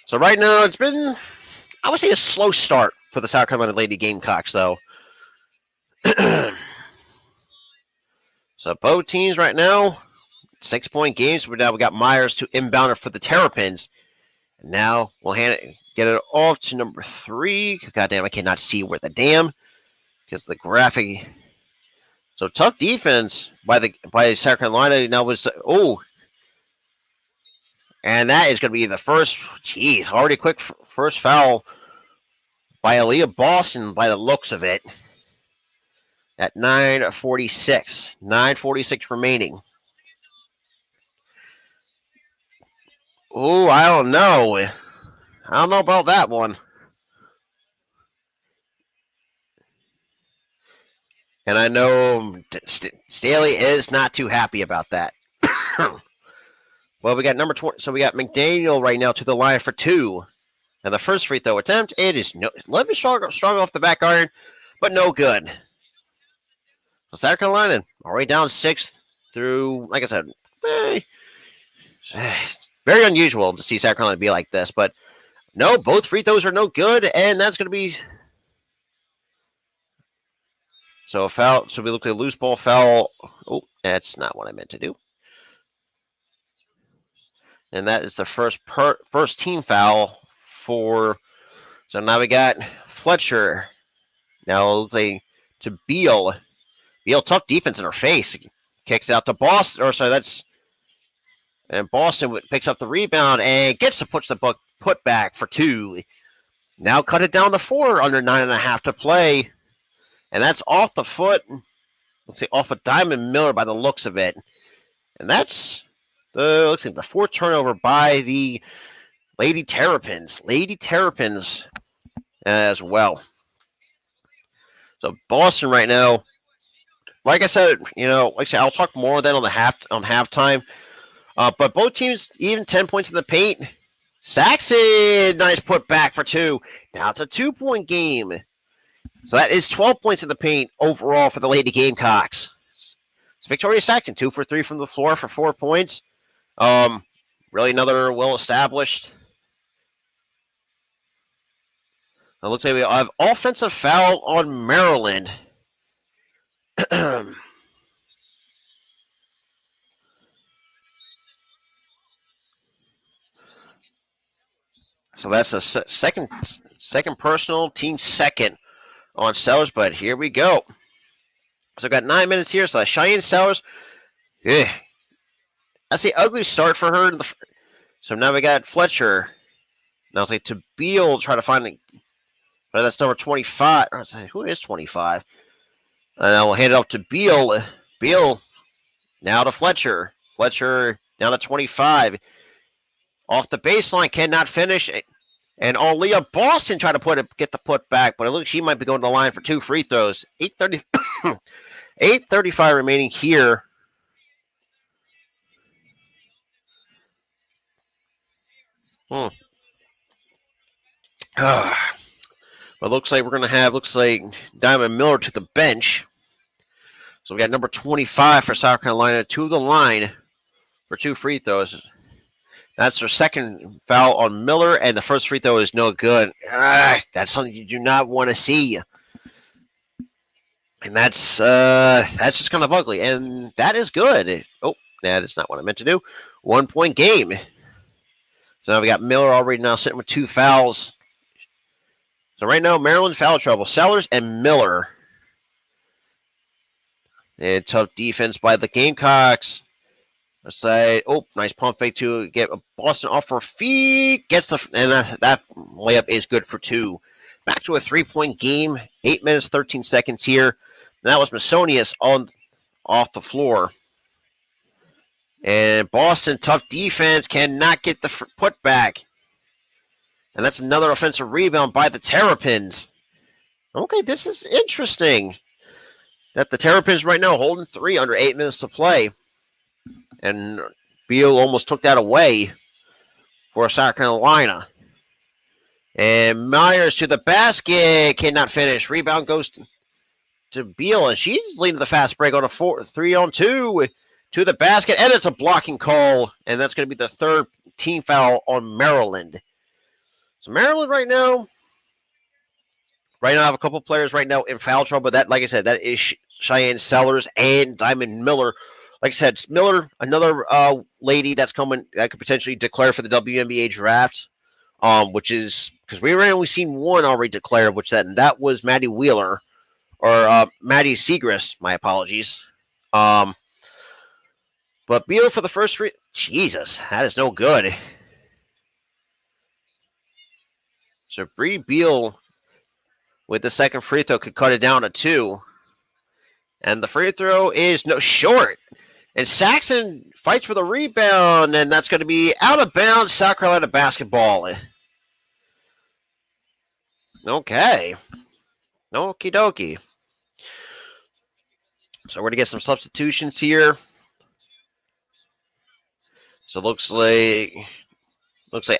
So right now it's been, I would say, a slow start for the South Carolina Lady Gamecocks, though. So both teams right now, 6-point games. But now we got Myers to inbounder for the Terrapins. And now we'll get it off to number 3. Goddamn, I cannot see where the damn, because the graphic. So tough defense by South Carolina. Now was and that is going to be the first. Jeez, already quick first foul by Aaliyah Boston by the looks of it. At 9:46, 9:46 remaining. Oh, I don't know. I don't know about that one. And I know Staley is not too happy about that. Well, we got number 20. So we got McDaniel right now to the line for 2. And the first free throw attempt, it is a little bit strong off the back iron, but no good. So South Carolina already down 6 through, like I said, very unusual to see South Carolina be like this. But no, both free throws are no good, and that's going to be. So a foul. So we look at a loose ball foul. Oh, that's not what I meant to do. And that is the first team foul for. So now we got Fletcher. Now they to Beal. Beal, tough defense in her face. Kicks out to Boston. Or sorry, that's. And Boston picks up the rebound and gets to push the put back for 2. Now cut it down to 4 under 9.5 to play. And that's off the foot. Let's see, off of Diamond Miller by the looks of it. And that's the 4th turnover by the Lady Terrapins. As well. So Boston right now, like I said, I'll talk more of that on halftime. But both teams even 10 points in the paint. Saxon, nice put back for 2. Now it's a 2-point game. So that is 12 points in the paint overall for the Lady Gamecocks. It's Victoria Saxon, 2 for 3 from the floor for 4 points. Really another well-established. It looks like we have offensive foul on Maryland. So that's a second personal, team second on Sellers, but here we go. So I've got 9 minutes here. So Cheyenne Sellers, that's the ugly start for her. So now we got Fletcher. Now it's like to Beal, try to find that's number 25. Who is 25? And I will hand it off to Beal. Beal now to Fletcher. Fletcher now to 25. Off the baseline, cannot finish. And Leah Boston tried to get the put back, but it looks she might be going to the line for 2 free throws. 8:35 remaining here. But looks like we're going to have Diamond Miller to the bench. So we got number 25 for South Carolina to the line for 2 free throws. That's her second foul on Miller, and the first free throw is no good. That's something you do not want to see. And that's just kind of ugly, and that is good. Oh, that is not what I meant to do. 1-point game. So now we got Miller already now sitting with 2 fouls. So right now, Maryland foul trouble. Sellers and Miller. And tough defense by the Gamecocks. Let's say, nice pump fake to get Boston off her feet. And that layup is good for 2. Back to a 3-point game. 8 minutes, 13 seconds here. And that was Masonius off the floor. And Boston, tough defense, cannot get the putback. And that's another offensive rebound by the Terrapins. Okay, this is interesting. That the Terrapins right now holding 3 under 8 minutes to play. And Beal almost took that away for South Carolina. And Myers to the basket. Cannot finish. Rebound goes to Beal. And she's leading the fast break on a 3-on-2 to the basket. And it's a blocking call. And that's going to be the 3rd team foul on Maryland. So Maryland right now I have a couple players right now in foul trouble. That, like I said, that is Cheyenne Sellers and Diamond Miller. Like I said, Miller, another lady that's coming that could potentially declare for the WNBA draft, which is because we already only seen one already declare, that was Maddie Wheeler or Maddie Segrist. My apologies. But Beal for the first free. Jesus, that is no good. So Bree Beal with the second free throw could cut it down to 2. And the free throw is short. And Saxon fights for the rebound, and that's going to be out of bounds. South Carolina basketball. Okay. Okie dokie. So we're going to get some substitutions here. So looks like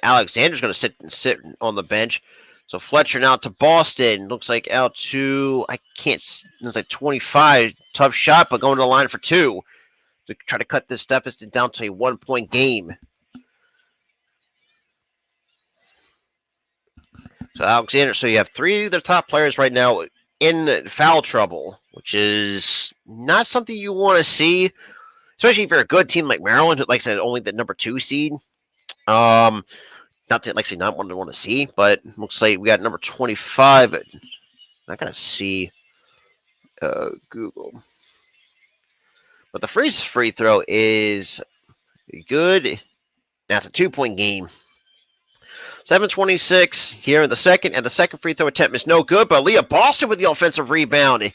Alexander's going to sit on the bench. So Fletcher now to Boston. Looks like out to, it's like 25. Tough shot, but going to the line for 2. To try to cut this deficit down to a 1-point game. So Alexander, so you have 3 of the top players right now in foul trouble, which is not something you want to see, especially if you're a good team like Maryland, like I said, only the number 2 seed. Not that, like I said, not one to want to see, but looks like we got number 25. Not going to see Google. But the free throw is good. That's a 2-point game. 7:26 here in the second, and the second free throw attempt is no good, but Leah Boston with the offensive rebound.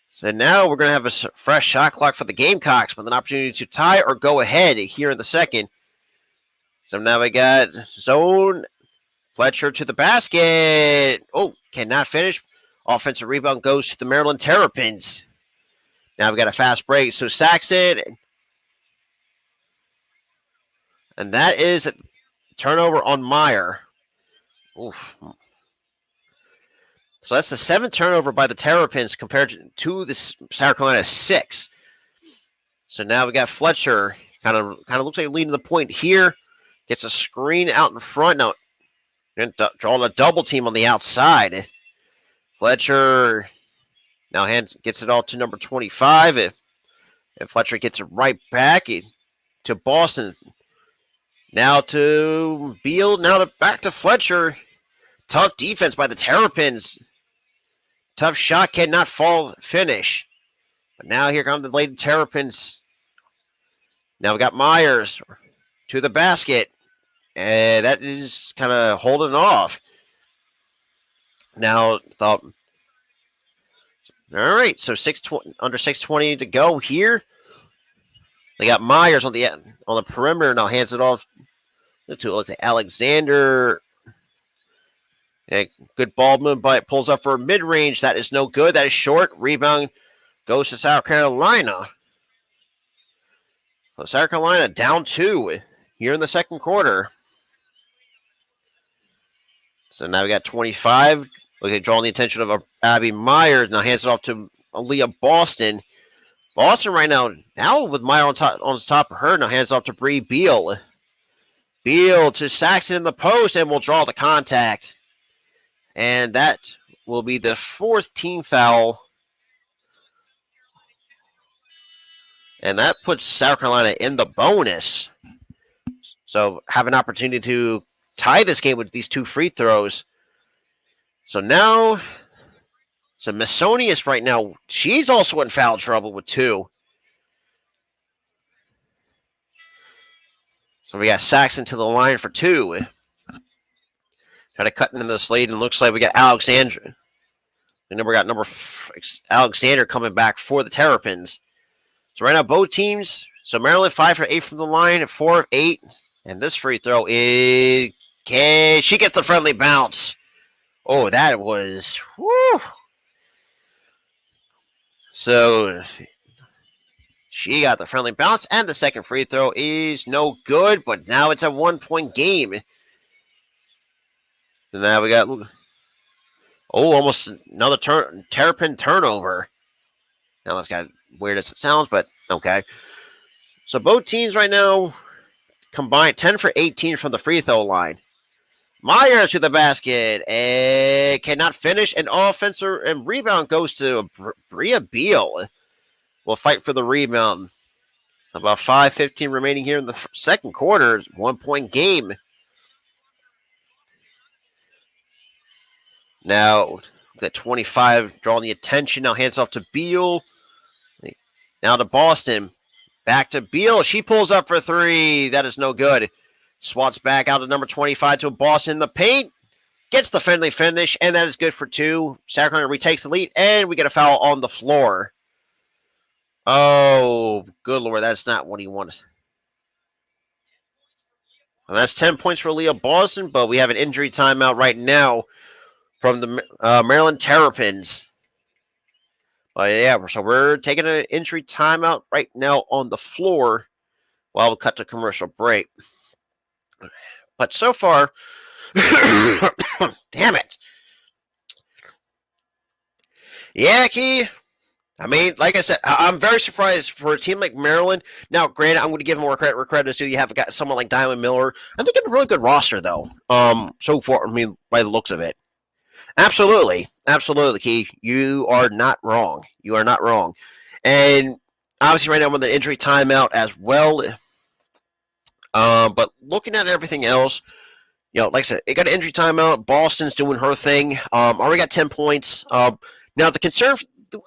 So now we're going to have a fresh shot clock for the Gamecocks with an opportunity to tie or go ahead here in the second. So now we got zone. Fletcher to the basket. Cannot finish. Offensive rebound goes to the Maryland Terrapins. Now we got a fast break. So Saxon, and that is a turnover on Meyer. Oof. So that's the 7th turnover by the Terrapins compared to the South Carolina 6. So now we got Fletcher. Kind of looks like leading the point here. Gets a screen out in front. Now drawing a double team on the outside. Fletcher now gets it all to number 25. And Fletcher gets it right back to Boston. Now to Beal. Now back to Fletcher. Tough defense by the Terrapins. Tough shot, cannot finish. But now here come the Lady Terrapins. Now we got Myers to the basket. And that is kind of holding off. Now, all right, so under 6:20 to go here. They got Myers on the perimeter. Now hands it off to Alexander. A good ball movement, but pulls up for mid-range. That is no good. That is short. Rebound goes to South Carolina. So South Carolina down 2 here in the second quarter. So now we got 25. Okay, drawing the attention of Abby Myers. Now hands it off to Aaliyah Boston. Boston right now with Meyer on top of her. Now hands off to Bree Beal. Beal to Saxon in the post, and will draw the contact. And that will be the 4th team foul. And that puts South Carolina in the bonus. So have an opportunity to tie this game with these 2 free throws. So now, Missonius right now, she's also in foul trouble with 2. So we got Saxon to the line for 2. Kind of cutting into the slate, and looks like we got Alexander. And then we got Alexander coming back for the Terrapins. So right now, both teams. So Maryland 5 for 8 from the line, 4 of 8, and this free throw is she gets the friendly bounce. Oh, that was whoo. So she got the friendly bounce, and the second free throw is no good. But now it's a 1-point game. And now we got almost another Terrapin turnover. Now that's kind of weird as it sounds, but okay. So both teams right now combined 10 for 18 from the free throw line. Myers to the basket and cannot finish. And offensive and rebound goes to Bria Beal. Will fight for the rebound. About 5:15 remaining here in the second quarter. 1-point game. Now, got 25 drawing the attention. Now hands off to Beal. Now to Boston. Back to Beal. She pulls up for 3. That is no good. Swats back out to number 25 to Boston in the paint. Gets the friendly finish, and that is good for 2. South Carolina retakes the lead, and we get a foul on the floor. Oh, good Lord. That's not what he wanted. And that's 10 points for Leah Boston, but we have an injury timeout right now from the Maryland Terrapins. Yeah, so we're taking an injury timeout right now on the floor while we cut to commercial break. But so far, damn it. Yeah, Key. I mean, like I said, I'm very surprised for a team like Maryland. Now, granted, I'm going to give them more credit where credit is due. You have got someone like Diamond Miller. I think it's a really good roster, though. So far, I mean, by the looks of it. Absolutely, Key. You are not wrong. You are not wrong. And obviously, right now, I'm on the injury timeout as well. But looking at everything else, you know, like I said, it got an injury timeout. Boston's doing her thing. Already got 10 points. Now, the concern,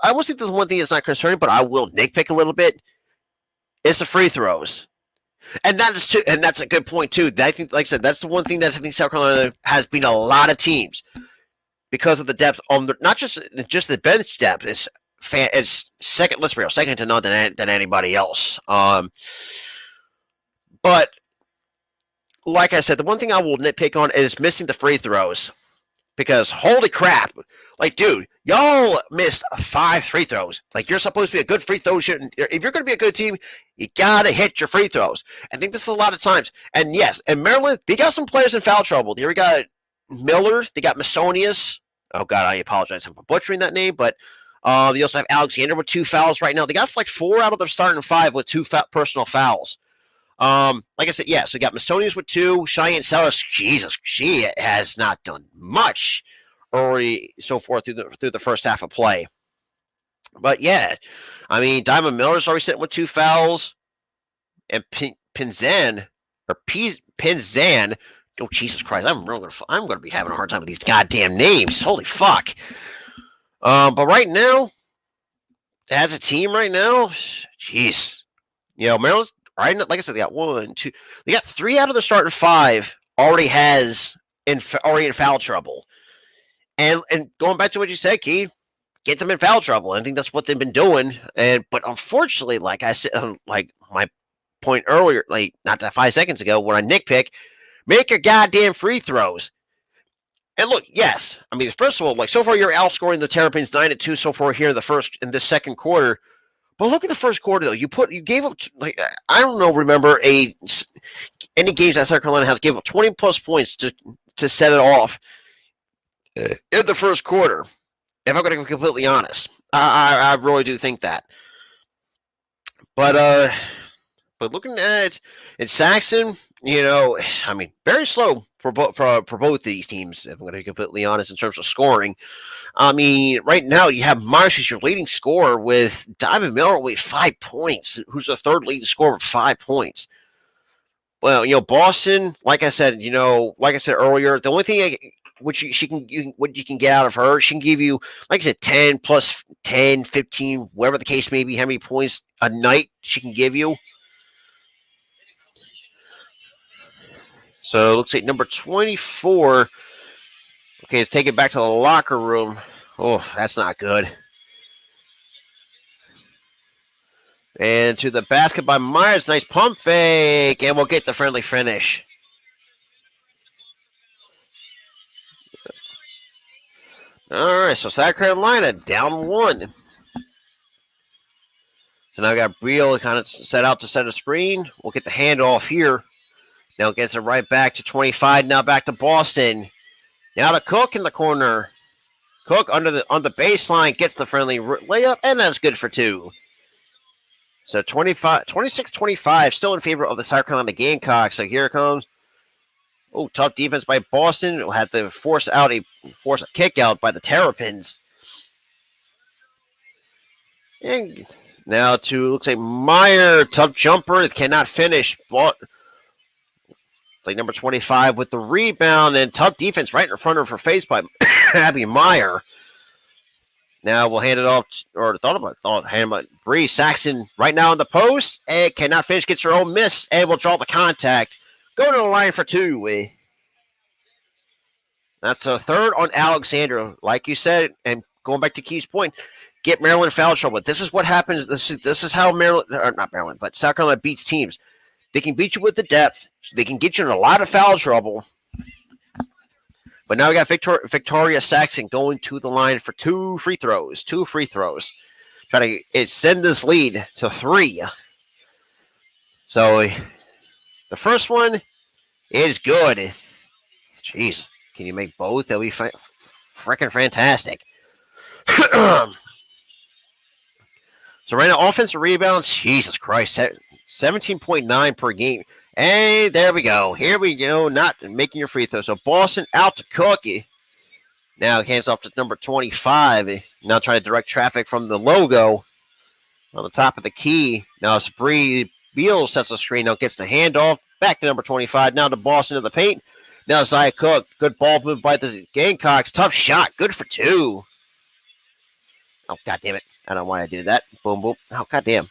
I won't say the one thing that's not concerning, but I will nitpick a little bit, is the free throws. And that's a good point, too. I think, like I said, that's the one thing that I think South Carolina has beat a lot of teams because of the depth on not just the bench depth. It's second, let's be real, second to none than anybody else. But like I said, the one thing I will nitpick on is missing the free throws. because holy crap, like, dude, y'all missed 5 free throws. Like, you're supposed to be a good free throw shooting. If you're going to be a good team, you got to hit your free throws. I think this is a lot of times. And yes, in Maryland, they got some players in foul trouble. They got Miller, they got Masonius. Oh, God, I apologize for butchering that name, but they also have Alexander with 2 fouls right now. They got like 4 out of their starting 5 with 2 personal fouls. Like I said, yeah, so you got Masonius with 2. Cheyenne Sellis, Jesus, she has not done much early so far through the first half of play. But yeah, I mean, Diamond Miller's already sitting with 2 fouls, and Pinzan, oh Jesus Christ, I'm gonna be having a hard time with these goddamn names. Holy fuck. But right now, as a team right now, jeez, Maryland's right. Like I said, they got 1, 2, they got 3 out of the starting 5 already in foul trouble. And going back to what you said, Keith, get them in foul trouble. I think that's what they've been doing. But unfortunately, like I said, like my point earlier, like not that 5 seconds ago, when I nitpick, make your goddamn free throws. And look, yes, I mean, first of all, like so far you're outscoring the Terrapins 9-2 so far here in this second quarter. But look at the first quarter though. You gave up like I don't know. Remember any games that South Carolina has gave up 20 plus points to set it off in the first quarter. If I'm going to be completely honest, I really do think that. But looking at it, Saxon, I mean, very slow for both these teams. If I'm going to be completely honest in terms of scoring. I mean, right now you have Marsh as your leading scorer with Diamond Miller with 5 points, who's the third leading scorer with 5 points. Well, Boston, like I said earlier, the only thing what you can get out of her, she can give you, like I said, 10 plus 10, 15, whatever the case may be, how many points a night she can give you. So it looks like number 24. Okay, let's take it back to the locker room. Oh, that's not good. And to the basket by Myers. Nice pump fake. And we'll get the friendly finish. All right, so South Carolina down 1. So now we got Briel kind of set out to set a screen. We'll get the handoff here. Now gets it right back to 25. Now back to Boston. Now to Cook in the corner. Cook on the baseline gets the friendly layup, and that's good for 2. So 26-25, still in favor of the South Carolina Gamecocks. So here it comes. Oh, tough defense by Boston. We'll have to force a kick out by the Terrapins. And now looks like Meyer, tough jumper. It cannot finish. Like number 25 with the rebound and tough defense right in front of her face by Abby Meyer. Now we'll hand it off, hand it Bree Saxon right now in the post. And cannot finish, gets her own miss, and will draw the contact. Go to the line for 2. That's a third on Alexander. Like you said, and going back to Keith's point, get Maryland foul trouble. This is what happens. This is how not Maryland, but South Carolina beats teams. They can beat you with the depth. They can get you in a lot of foul trouble. But now we got Victoria Saxon going to the line for 2 free throws. Try to extend this lead to 3. So the first one is good. Jeez, can you make both? That'll be freaking fantastic. So right now, offensive rebounds, Jesus Christ, 17.9 per game. Hey, there we go. Here we go, not making your free throw. So Boston out to Cookie. Now hands off to number 25. Now trying to direct traffic from the logo on the top of the key. Now it's Bree Beal sets the screen. Now gets the handoff. Back to number 25. Now to Boston in the paint. Now Zaya Cook. Good ball move by the Gamecocks. Tough shot. Good for 2. Oh, God damn it. I don't know why I did that. Boom, boom. Oh, God damn.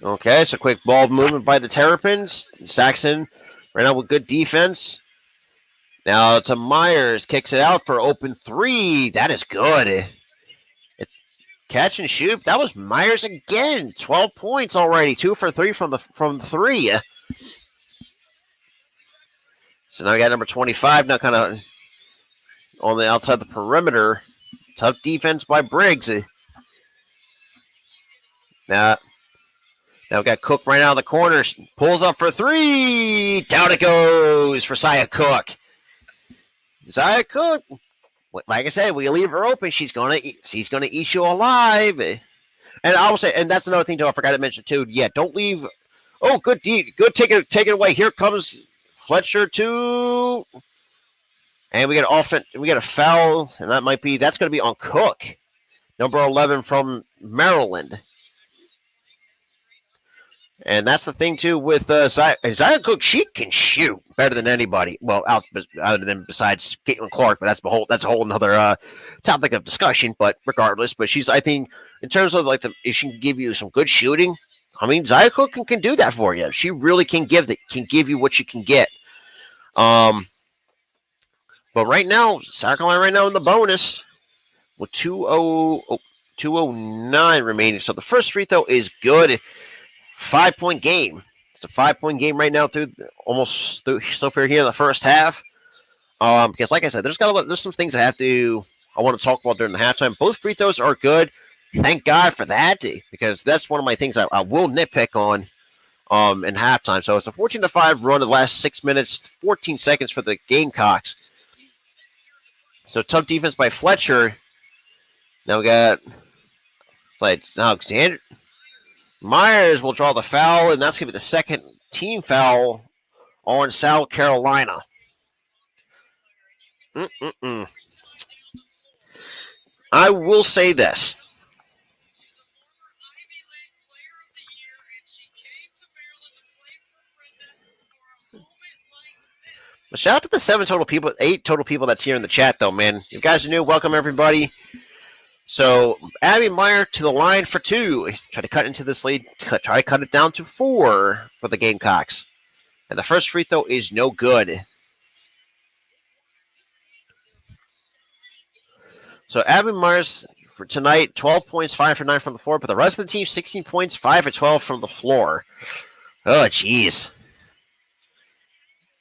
Okay, so quick ball movement by the Terrapins. Saxon right now with good defense. Now to Myers. Kicks it out for open 3. That is good. catch and shoot. That was Myers again. 12 points already. 2 for 3 from three. So now we got number 25 now kind of on the outside of the perimeter. Tough defense by Briggs. Now we got Cook right out of the corner. Pulls up for 3. Down it goes for Zia Cook. Zia Cook, like I said, we leave her open. She's gonna eat you alive. And I will say, and that's another thing too. I forgot to mention too. Yeah, don't leave. Oh, good deed. Good. Take it away. Here comes Fletcher too. And we got a foul, and that's going to be on Cook, number 11 from Maryland. And that's the thing too with Zia Cook. She can shoot better than anybody. Well, other than besides Caitlin Clark, but that's a whole another topic of discussion. But regardless, I think in terms of like if she can give you some good shooting, I mean Zia Cook can do that for you. She really can give you what you can get. But right now, South Carolina right now in the bonus with 2:09 remaining. So the first free throw is good. 5-point game. It's a 5-point game right now through so far here in the first half. Because like I said, there's some things I want to talk about during the halftime. Both free throws are good. Thank God for that, because that's one of my things I will nitpick on in halftime. So it's a 14-5 run in the last 6 minutes, 14 seconds for the Gamecocks. So tough defense by Fletcher. Now we got Alexander. Myers will draw the foul, and that's going to be the second team foul on South Carolina. I will say this. But shout out to the 8 total people that's here in the chat, though, man. You guys are new. Welcome, everybody. So, Abby Meyer to the line for 2. Try to cut into this lead. Try to cut it down to 4 for the Gamecocks. And the first free throw is no good. So, Abby Myers for tonight, 12 points, 5 for 9 from the floor. But the rest of the team, 16 points, 5 for 12 from the floor. Oh, jeez.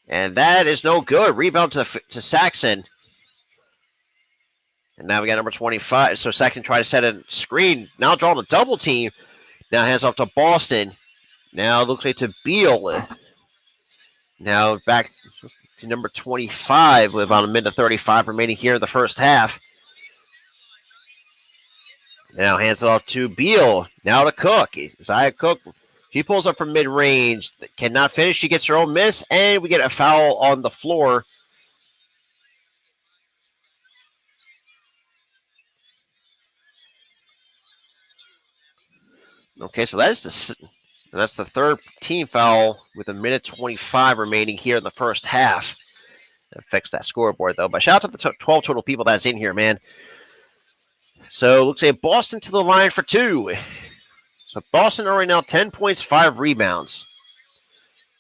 And that is no good. Rebound to Saxon. And now we got number 25. So Saxon tried to set a screen. Now drawing a double team. Now hands off to Boston. Now looks like to Beal. Now back to number 25 with about a minute 35 remaining here in the first half. Now hands it off to Beal. Now to Cook. Zia Cook. She pulls up from mid-range. Cannot finish. She gets her own miss. And we get a foul on the floor. Okay, so that's the third team foul with a minute 25 remaining here in the first half. That affects that scoreboard, though. But shout out to the 12 total people that's in here, man. So looks like Boston to the line for 2. So Boston are right now 10 points, 5 rebounds.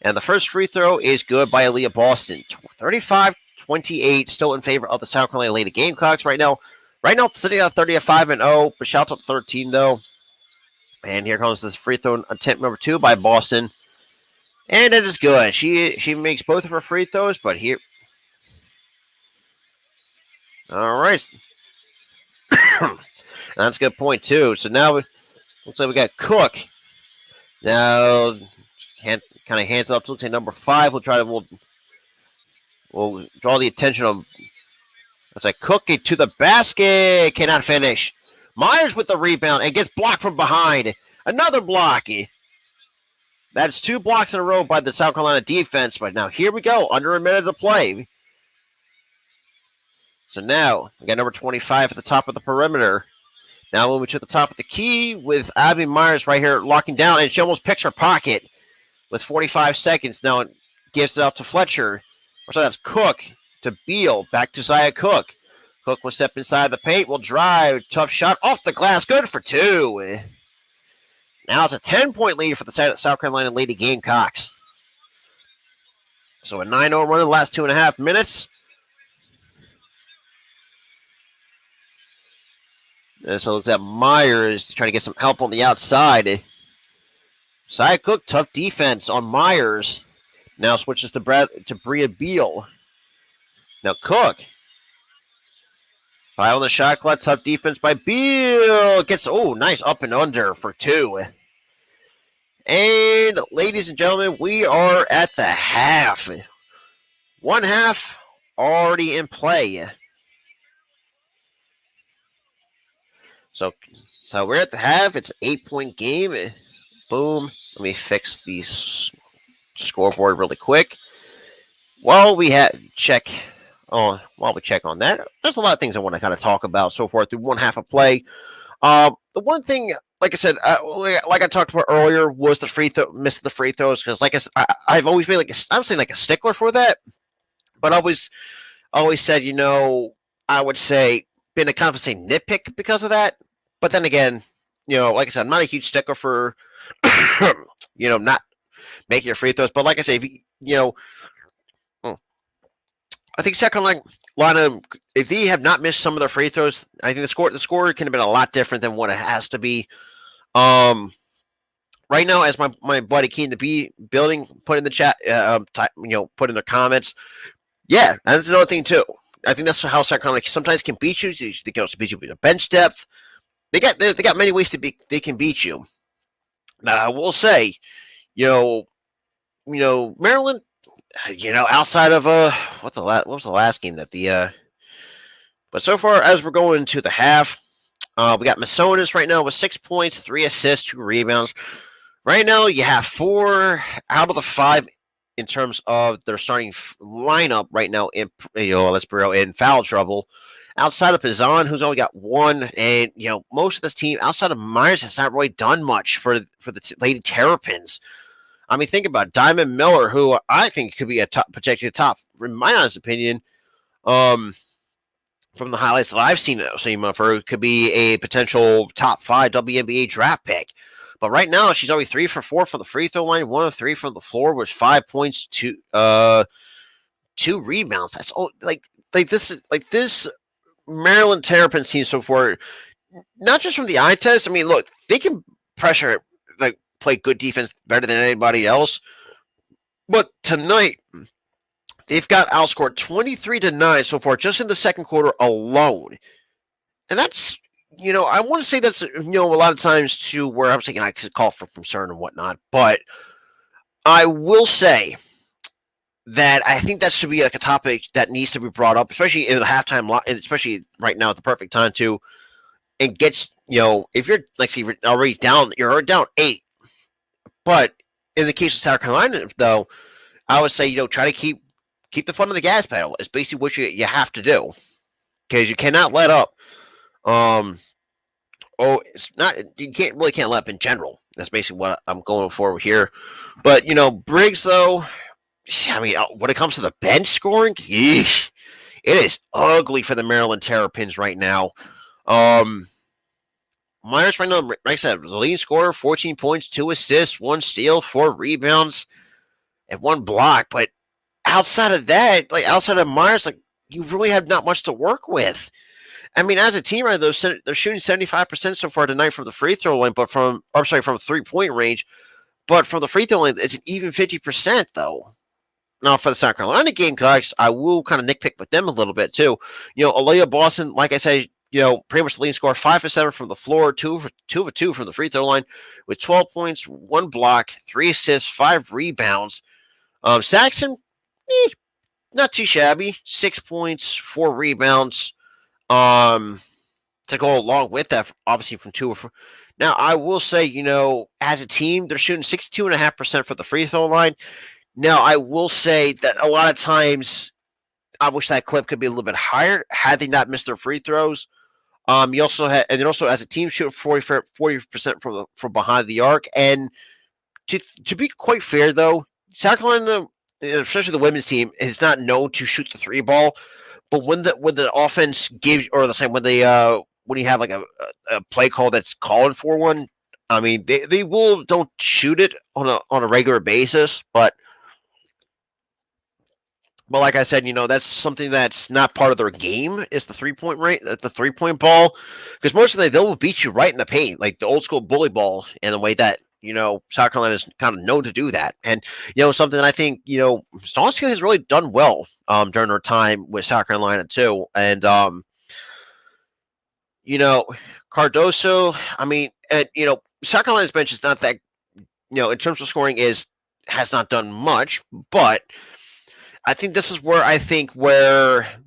And the first free throw is good by Aaliyah Boston. 35-28, still in favor of the South Carolina Lady Gamecocks right now. Right now, sitting at 30-5-0, but shout out to 13, though. And here comes this free throw attempt number 2 by Boston. And it is good. She makes both of her free throws, but here. All right. That's a good point, too. So now looks like we got Cook. Now, kind of hands it up to looks like number 5. We'll draw the attention of. It's like Cook to the basket. Cannot finish. Myers with the rebound and gets blocked from behind. Another block. That's 2 blocks in a row by the South Carolina defense. But now here we go. Under a minute to play. So now we got number 25 at the top of the perimeter. Now moving to the top of the key with Abby Myers right here locking down. And she almost picks her pocket with 45 seconds. Now it gives it up to Fletcher. So that's Cook to Beal. Back to Zia Cook. Cook will step inside the paint, will drive. Tough shot off the glass. Good for 2. Now it's a 10-point lead for the South Carolina Lady Gamecocks. So a 9-0 run in the last 2.5 minutes. And so looks at Myers trying to get some help on the outside. Side Cook, tough defense on Myers. Now switches to Bria Beal. Now Cook. Fire on the shot clock. Tough defense by Beal. Gets, nice up and under for 2. And ladies and gentlemen, we are at the half. One half already in play. So we're at the half. It's an 8-point game. Boom. Let me fix the scoreboard really quick. While we check on that, there's a lot of things I want to kind of talk about so far through one half of play. The one thing, like I said, like I talked about earlier, was the miss the free throws, because like I said, I've always been I'm saying like a stickler for that, but I always said, I would say been a kind of say nitpick because of that. But then again, like I said, I'm not a huge stickler for not making your free throws. But like I say, if I think second line, if they have not missed some of their free throws, I think the score can have been a lot different than what it has to be. Right now, as my buddy Keen the B building put in the chat, put in the comments. Yeah, that's another thing too. I think that's how South Carolina sometimes can beat you. They can also beat you with a bench depth. They got many ways they can beat you. Now I will say, Maryland, outside of what was the last game that but so far as we're going to the half, we got Masonis right now with 6 points, 3 assists, 2 rebounds. Right now you have 4 out of the 5 in terms of their starting lineup right now in in foul trouble. Outside of Pizan, who's only got 1, and most of this team outside of Myers has not really done much for the Lady Terrapins. I mean, think about Diamond Miller, who I think could be potentially a top, in my honest opinion, from the highlights that I've seen of her, could be a potential top 5 WNBA draft pick. But right now, she's only 3 for 4 from the free throw line, 1 of 3 from the floor, with 5 points, 2 rebounds. That's all. This Maryland Terrapins team so far, not just from the eye test. I mean, look, they can pressure, play good defense better than anybody else. But tonight, they've got outscored 23-9 so far, just in the second quarter alone. And that's, I want to say that's, a lot of times too, where I'm thinking I could call for concern and whatnot. But I will say that I think that should be like a topic that needs to be brought up, especially in the halftime, and especially right now at the perfect time too. And gets, if you're you're already down, you're down 8. But in the case of South Carolina, though, I would say, try to keep the foot on the gas pedal. It's basically what you have to do, because you cannot let up. It's not, you can't let up in general. That's basically what I'm going for here. But Briggs, though, I mean, when it comes to the bench scoring, yeesh, it is ugly for the Maryland Terrapins right now. Myers right now, like I said, the leading scorer, 14 points, 2 assists, 1 steal, 4 rebounds, and 1 block. But outside of that, outside of Myers, you really have not much to work with. I mean, as a team, right, they're shooting 75% so far tonight from the free throw line, from 3-point range. But from the free throw line, it's an even 50%, though. Now, for the South Carolina Gamecocks, I will kind of nitpick with them a little bit, too. Aaliyah Boston, like I said, pretty much the leading scorer, 5 for 7 from the floor, 2 for 2 from the free throw line, with 12 points, 1 block, 3 assists, 5 rebounds. Saxon, not too shabby, 6 points, 4 rebounds. To go along with that, obviously from 2 or 4. Now, I will say, as a team, they're shooting 62.5% for the free throw line. Now, I will say that a lot of times, I wish that clip could be a little bit higher had they not missed their free throws. You also had, and then also as a team, shoot 40% from behind the arc. And to be quite fair, though, South Carolina, especially the women's team, is not known to shoot the 3 ball. But when the offense gives, or the same when you have like a play call that's calling for one, I mean they don't shoot it on a regular basis, but But like I said, that's something that's not part of their game is the 3-point rate, the 3-point ball, because most of the they will beat you right in the paint, like the old school bully ball, in the way that South Carolina is kind of known to do that, and something that I think Stonsky has really done well during their time with South Carolina too, and Cardoso, I mean, and South Carolina's bench is not that in terms of scoring has not done much, but I think this is where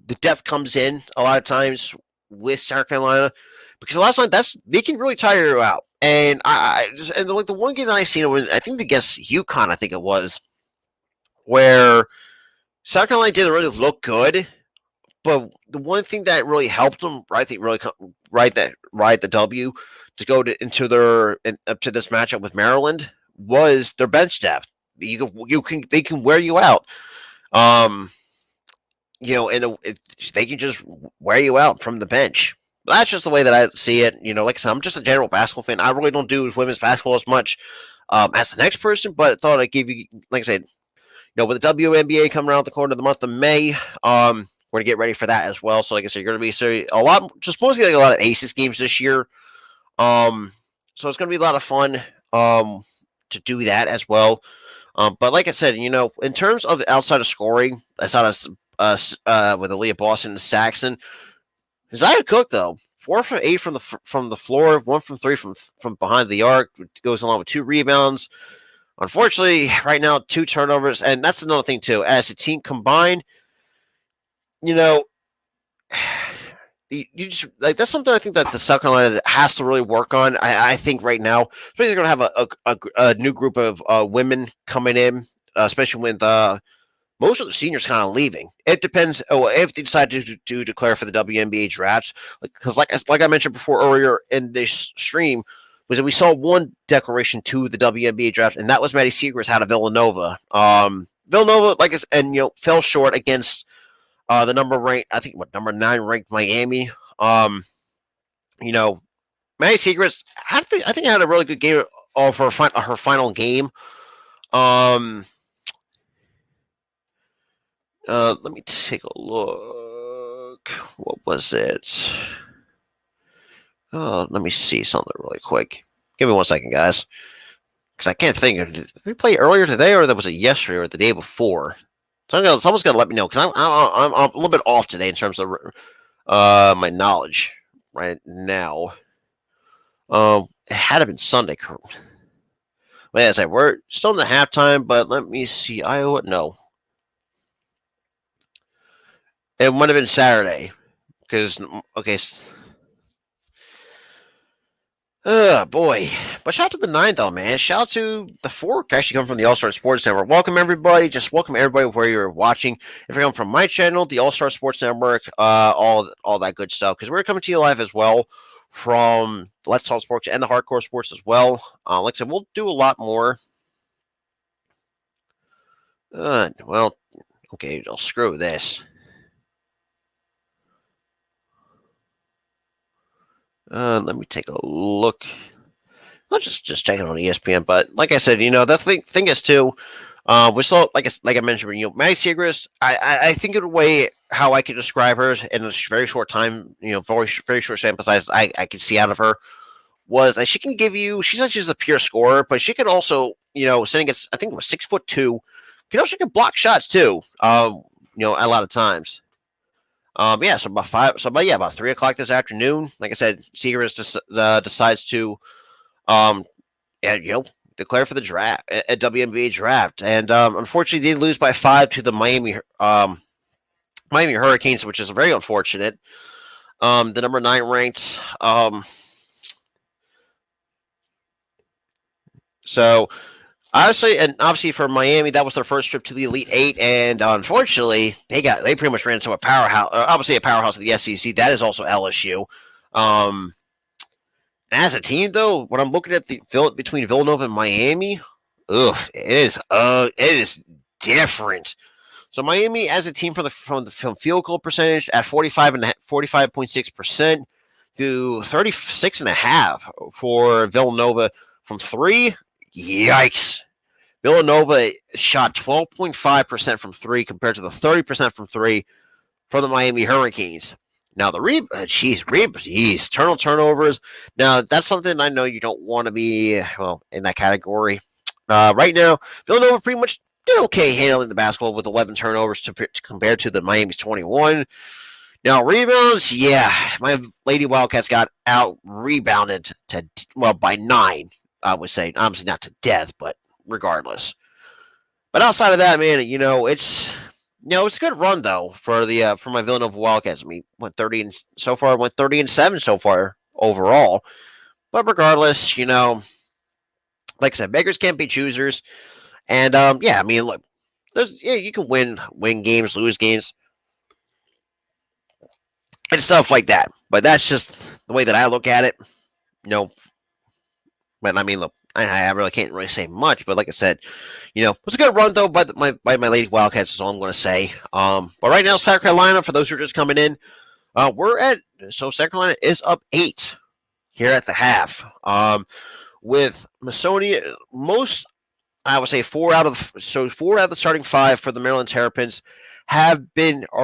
the depth comes in a lot of times with South Carolina, because a lot of times they can really tire you out. And like the one game that I seen was I think against UConn, I think it was, where South Carolina didn't really look good, but the one thing that really helped them, I think, really ride the W to go up to this matchup with Maryland was their bench depth. They can wear you out. And they can just wear you out from the bench. That's just the way that I see it. Like I said, I'm just a general basketball fan. I really don't do women's basketball as much as the next person, but I thought I'd give you, like I said, with the WNBA coming around the corner of the month of May, we're gonna get ready for that as well. So, like I said, you're gonna be mostly like a lot of Aces games this year. So it's gonna be a lot of fun to do that as well. But like I said, in terms of outside of scoring, outside of with Aaliyah Boston and Saxon, Isaiah Cook though 4 for 8 from the floor, 1 from 3 from behind the arc, goes along with 2 rebounds. Unfortunately, right now 2 turnovers, and that's another thing too. As a team combined, you just like that's something I think that the South Carolina has to really work on. I think right now, especially they're going to have a new group of women coming in, especially with most of the seniors kind of leaving. It depends if they decide to declare for the WNBA draft, because like I mentioned before earlier in this stream, was that we saw one declaration to the WNBA draft, and that was Maddie Seegers out of Villanova. Villanova, fell short against the number 9 ranked Miami. Maddie Seegers, I think had a really good game of her final game. Let me take a look. What was it? Let me see something really quick. Give me 1 second, guys, because I can't think. Did they play earlier today, or that was it yesterday, or the day before? Someone's got to let me know, because I'm a little bit off today in terms of my knowledge right now. It had to been Sunday. Well, as I said, we're still in the halftime, but let me see. Iowa, no. It might have been Saturday, because okay. Oh boy! But shout out to the 9 though, man. Shout out to the 4 actually come from the All Star Sports Network. Welcome everybody. Just welcome everybody where you're watching. If you're coming from my channel, the All Star Sports Network, all that good stuff. Because we're coming to you live as well from Let's Talk Sports and the Hardcore Sports as well. Like I said, we'll do a lot more. Well, okay, I'll screw this. Let me take a look. Not just checking on ESPN, but like I said, the thing is too. We saw like I mentioned, Maddie Seegers. I think of the way how I could describe her in a very short time, very short sample size. I can see out of her was that she can give you. She's not just a pure scorer, but she could also, sitting against I think it was 6'2", she can block shots too. A lot of times. So about 3 o'clock this afternoon, like I said, Seegers decides to, declare for the draft at WNBA draft, and unfortunately they lose by 5 to the Miami Hurricanes, which is very unfortunate. The number 9 ranked, so. Obviously for Miami, that was their first trip to the Elite 8, and unfortunately, they pretty much ran into a powerhouse. Obviously, a powerhouse of the SEC. That is also LSU. As a team, though, when I'm looking at between Villanova and Miami, it is different. So Miami, as a team, from field goal percentage at 45.6% to 36.5% for Villanova from 3. Yikes. Villanova shot 12.5% from three compared to the 30% from three for the Miami Hurricanes. Now the turnovers. Now that's something I know you don't want to be in that category. Right now, Villanova pretty much did okay handling the basketball with 11 turnovers compared to the Miami's 21. Now rebounds, yeah, my Lady Wildcats got out rebounded by 9. I would say, obviously not to death, but regardless. But outside of that, man, it's it's a good run though for my Villanova Wildcats. I mean, went 30-7 so far overall. But regardless, like I said, beggars can't be choosers. And I mean, look, you can win games, lose games, and stuff like that. But that's just the way that I look at it. But I mean, look, I really can't really say much. But like I said, it's a good run though by my Lady Wildcats is all I'm going to say. But right now, South Carolina, for those who are just coming in, South Carolina is up 8 here at the half. With Masonia, I would say 4 out of the starting 5 for the Maryland Terrapins are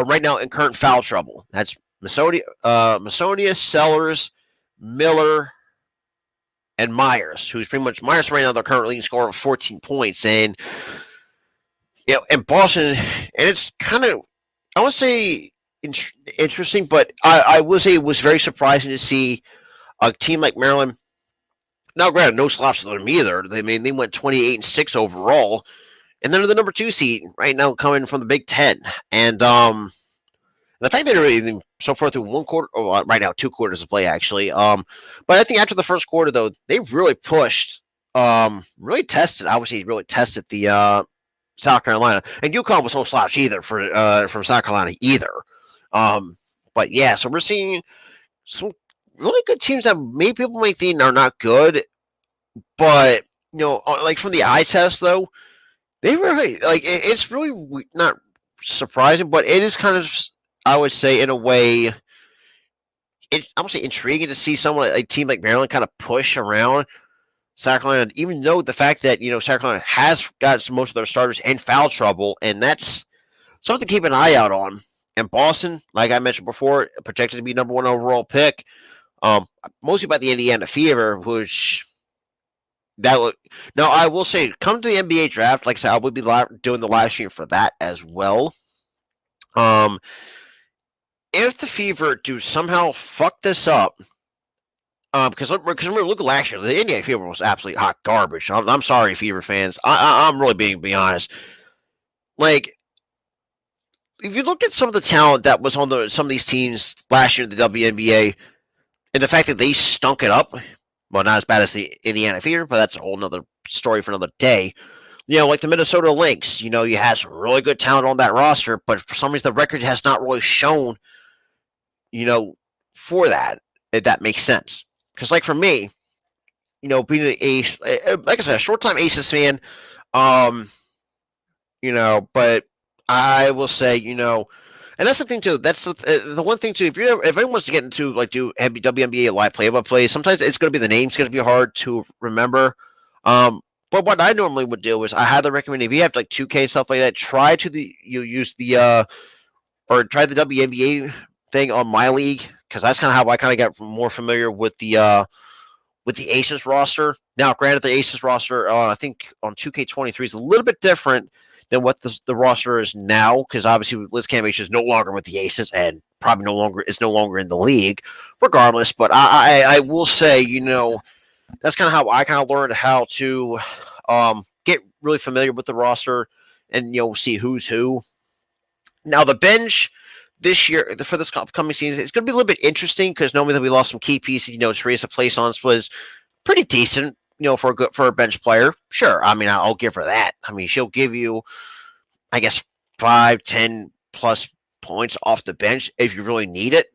right now in current foul trouble. That's Masonia, Sellers, Miller, and Myers, who's pretty much Myers right now. They're currently leading scorer of 14 points, and and Boston, and it's kind of I would say interesting, but I will say it was very surprising to see a team like Maryland. Now, granted, no slouch to them either. They went 28-6 overall, and they're the number 2 seed right now, coming from the Big Ten. And the fact that they're even so far through one quarter, right now 2 quarters of play actually. But I think after the first quarter though, they really pushed, really tested. I would say really tested the South Carolina, and UConn was no slouch either from South Carolina either. But yeah, so we're seeing some really good teams that maybe people might think are not good, but like from the eye test though, they really it's really not surprising, but it is kind of, I would say, in a way, I would say intriguing to see someone like a team like Maryland kind of push around South Carolina, even though the fact that South Carolina has got most of their starters in foul trouble, and that's something to keep an eye out on. And Boston, like I mentioned before, projected to be number 1 overall pick, mostly by the Indiana Fever, which now I will say, come to the NBA draft, like I said, I would be doing the live stream for that as well. If the Fever do somehow fuck this up, because remember, look at last year, the Indiana Fever was absolutely hot garbage. I'm sorry, Fever fans. I'm really being honest. Like, if you look at some of the talent that was on some of these teams last year in the WNBA, and the fact that they stunk it up, well, not as bad as the Indiana Fever, but that's a whole nother story for another day. Like the Minnesota Lynx, you had some really good talent on that roster, but for some reason the record has not really shown, for that, if that makes sense. Because, like, for me, being like I said, a short-time Aces fan, but I will say, and that's the thing too. That's the one thing too. If anyone wants to get into do WNBA live play-by-play, sometimes it's going to be the name's going to be hard to remember. But what I normally would do is I highly recommend, if you have 2K stuff like that, try the WNBA thing on My League, because that's kind of how I kind of got more familiar with the Aces roster. Now, granted, the Aces roster, I think on 2K23 is a little bit different than what the roster is now, because obviously Liz Cambage is no longer with the Aces and probably no longer in the league, regardless. But I will say, that's kind of how I kind of learned how to get really familiar with the roster and see who's who. Now the bench this year for this upcoming season, it's going to be a little bit interesting, because normally that we lost some key pieces. Teresa Plaisance was pretty decent, for a bench player. Sure, I mean, I'll give her that. I mean, she'll give you, I guess, 5-10 plus points off the bench if you really need it.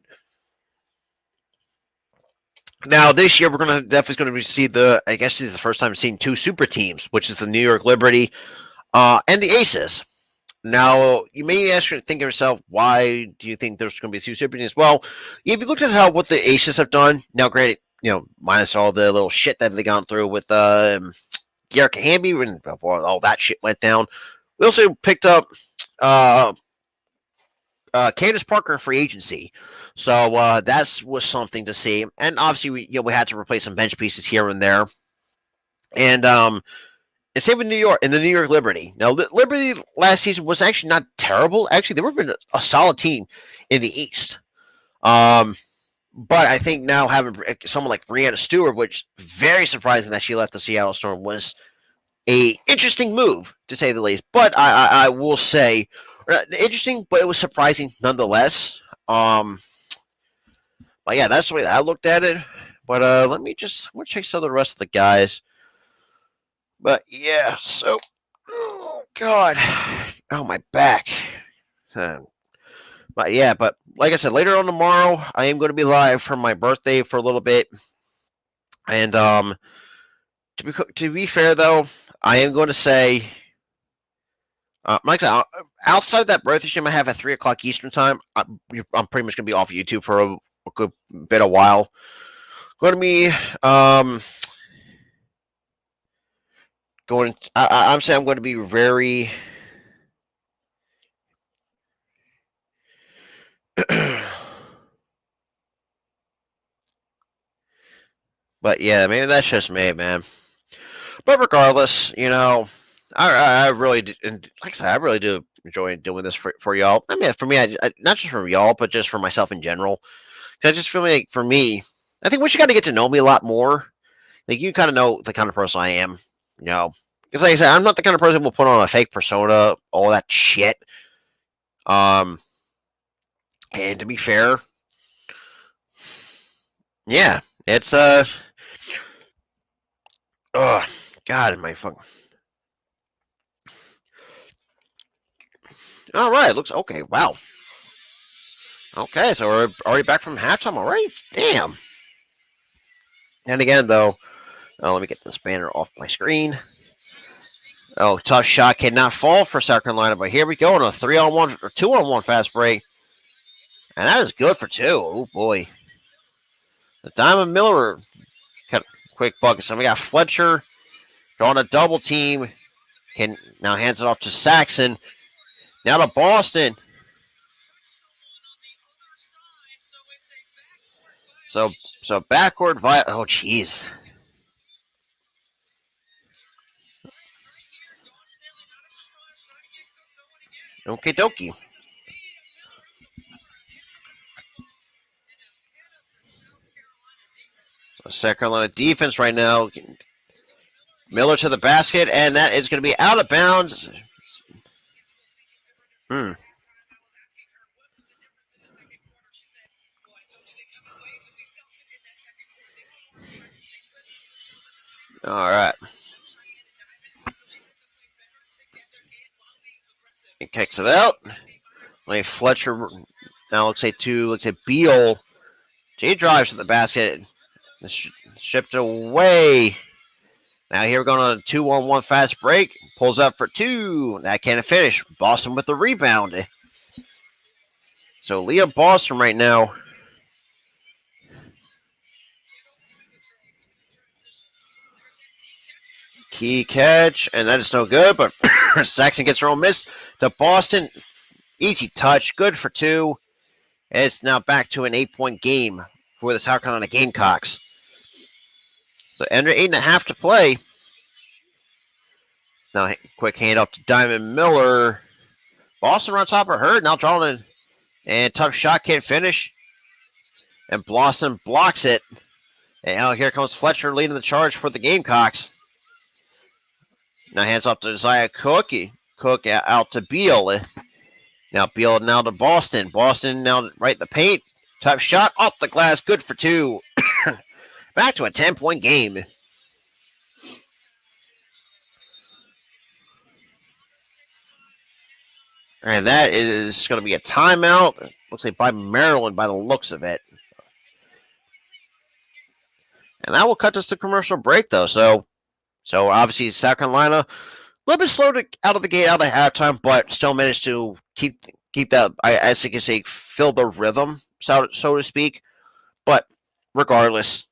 Now, this year, we're definitely going to see I guess this is the first time seeing 2 super teams, which is the New York Liberty and the Aces. Now, you may think to yourself, why do you think there's going to be 2 super teams? Well, if you looked at what the Aces have done, now granted, minus all the little shit that they've gone through with Garrett Hamby when before all that shit went down. We also picked up Candace Parker in free agency, so that was something to see. And obviously, we had to replace some bench pieces here and there, and same with New York and the New York Liberty. Now, Liberty last season was actually not terrible. Actually, they were been a solid team in the East. But I think now having someone like Breanna Stewart, which very surprising that she left the Seattle Storm, was a interesting move to say the least. But I will say interesting, but it was surprising nonetheless. But yeah, that's the way I looked at it. But I'm gonna check some of the rest of the guys. But yeah, so oh god, oh my back. But yeah, but like I said, later on tomorrow, I am going to be live for my birthday for a little bit. And to be fair though, I am going to say, like I said, outside that birthday stream I have at 3:00 Eastern time, I'm pretty much going to be off YouTube for a good bit of while. Going to be I'm saying I'm going to be very. But yeah, maybe that's just me, man. But regardless, I really do, and like I said, I really do enjoy doing this for y'all. I mean, for me, I not just for y'all, but just for myself in general. Because I just feel like for me, I think once you got to get to know me a lot more, like you kind of know the kind of person I am. Because like I said, I'm not the kind of person who will put on a fake persona, all that shit. And to be fair, yeah, it's oh God, my fuck. All right, looks okay. Wow. Okay, so we're already back from halftime. All right, damn. And again, though, let me get this banner off my screen. Oh, tough shot cannot fall for South Carolina, but here we go on a 3-on-1 or 2-on-1 fast break, and that is good for 2. Oh boy, the Diamond Miller got a quick bucket. So we got Fletcher drawing a double team. Can now hands it off to Saxon. Now to Boston. So backward via. Oh jeez. Okie dokie. South Carolina defense right now. Miller to the basket, and that is going to be out of bounds. All right. He kicks it out. Like Fletcher now looks like Beal. He drives to the basket. Shipped away. Now here we're going on a 2-on-1 fast break. Pulls up for 2. That can't finish. Boston with the rebound. So Leah Boston right now. Key catch, and that is no good, but Saxon gets her own miss to Boston. Easy touch, good for 2. And it's now back to an 8-point game for the South Carolina Gamecocks. So under 8.5 to play. Now quick hand up to Diamond Miller. Boston on top of her, now drawing in. And tough shot, can't finish. And Blossom blocks it. And now here comes Fletcher leading the charge for the Gamecocks. Now hands off to Zaya Cook. Cook out to Beal. Now Beal now to Boston. Boston now right in the paint. Tough shot off the glass. Good for 2. Back to a 10-point game. And that is going to be a timeout. Looks like by Maryland by the looks of it. And that will cut us to commercial break, though. So obviously South Carolina, a little bit slow out of the gate, out of halftime, but still managed to keep that, as you can say, fill the rhythm, so to speak. But regardless,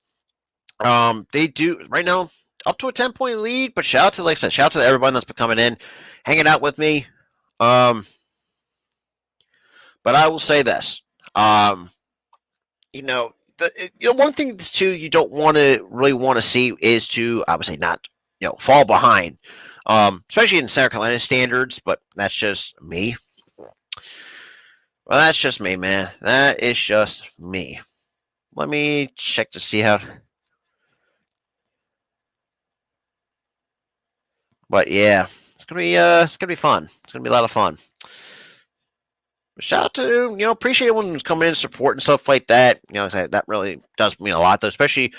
they do right now. up to a 10-point lead. But shout out to, like I said, shout out to everyone that's been coming in, hanging out with me. But I will say this. One thing too you don't really want to see is to, I would say, not fall behind, especially in South Carolina standards. But that's just me. Well, that's just me, man. That is just me. Let me check to see how. But yeah, it's gonna be fun. It's gonna be a lot of fun. But shout out to appreciate everyone who's coming in, support and stuff like that. That really does mean a lot, though. Especially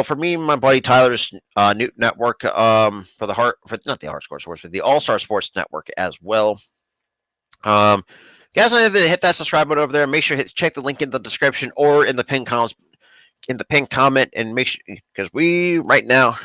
for me and my buddy Tyler's new network for not the Hardcore Sports, but the All Star Sports Network as well. Guys, I have to hit that subscribe button over there. Make sure to check the link in the description or in the pinned comment, and make sure, because we right now.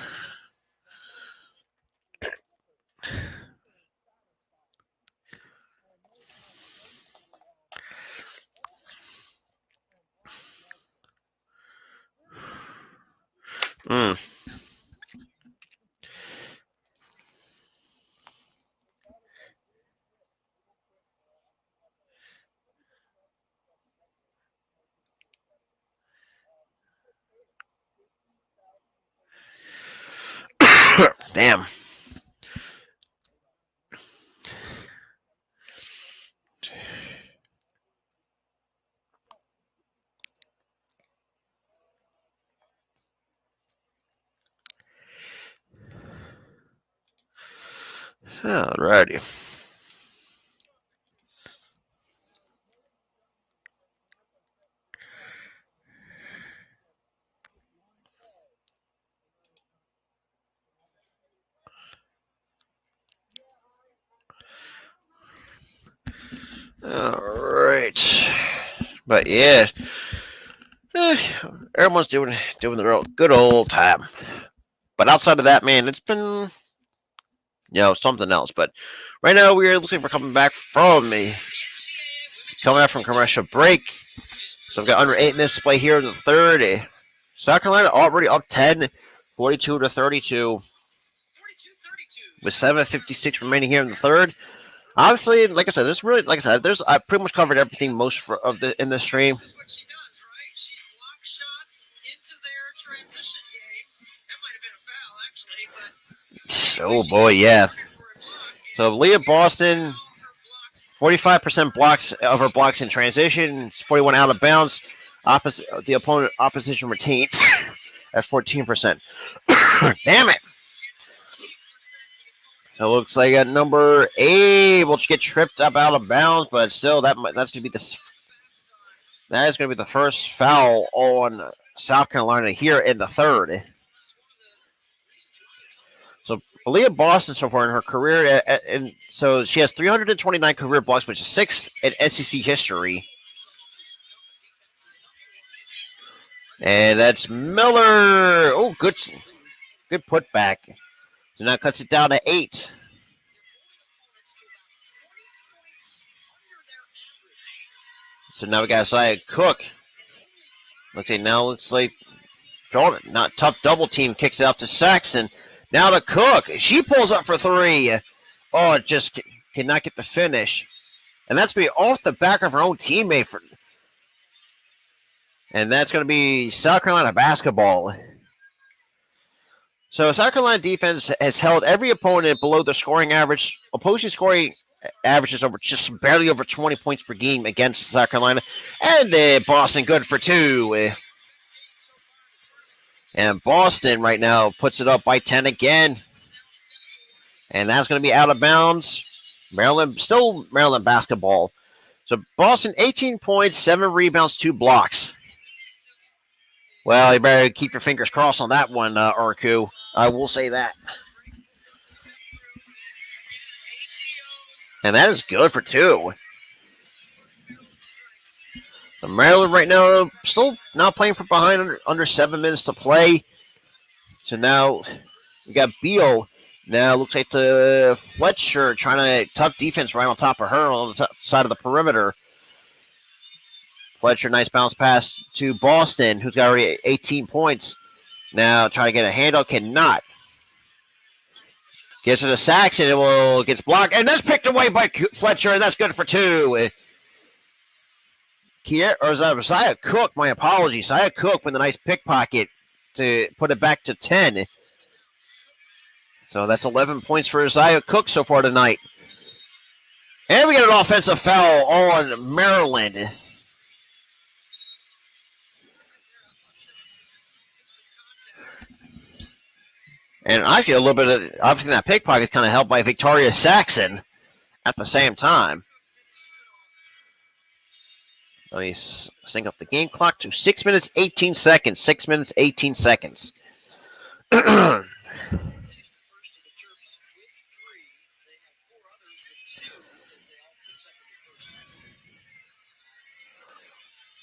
Damn. Alrighty. Alright. But yeah. Everyone's doing the good old time. But outside of that, man, it's been something else. But right now we're coming back from commercial break. So we've got under 8 minutes to play here in the third. South Carolina already up 10, 42-32. With 7:56 remaining here in the third. Obviously, like I said, I pretty much covered everything in the stream. Oh boy, yeah. So Leah Boston, 45% blocks of her blocks in transition, 41 out of bounds. Opposition retains at 14%. Damn it! So it looks like at number 8 will get tripped up out of bounds, but still that is going to be the first foul on South Carolina here in the third. So Aaliyah Boston so far in her career, and so she has 329 career blocks, which is 6th in SEC history. And that's Miller. Oh, good putback. So now cuts it down to 8. So now we got Isaiah Cook. Okay, now looks like not tough double team kicks it out to Saxon. Now to Cook. She pulls up for 3. Oh, it just cannot get the finish. And that's going to be off the back of her own teammate. And that's going to be South Carolina basketball. So South Carolina defense has held every opponent below the scoring average. Opposing scoring averages over just barely over 20 points per game against South Carolina. And Boston good for 2. And Boston right now puts it up by 10 again. And that's going to be out of bounds. Maryland basketball. So Boston, 18 points, 7 rebounds, 2 blocks. Well, you better keep your fingers crossed on that one, Urku. I will say that. And that is good for 2. The Maryland right now still not playing from behind under 7 minutes to play. So now we got Beal. Now looks like the Fletcher trying to tough defense right on top of her on the side of the perimeter. Fletcher, nice bounce pass to Boston, who's got already 18 points. Now trying to get a handle, cannot. Gets it to Saxon. It gets blocked. And that's picked away by Fletcher. And that's good for 2. Or is that Isaiah Cook? My apologies. Isaiah Cook with a nice pickpocket to put it back to 10. So that's 11 points for Isaiah Cook so far tonight. And we get an offensive foul on Maryland. And I feel a little bit of, obviously that pickpocket is kind of helped by Victoria Saxon at the same time. Let me sync up the game clock to 6 minutes, 18 seconds. 6 minutes, 18 seconds.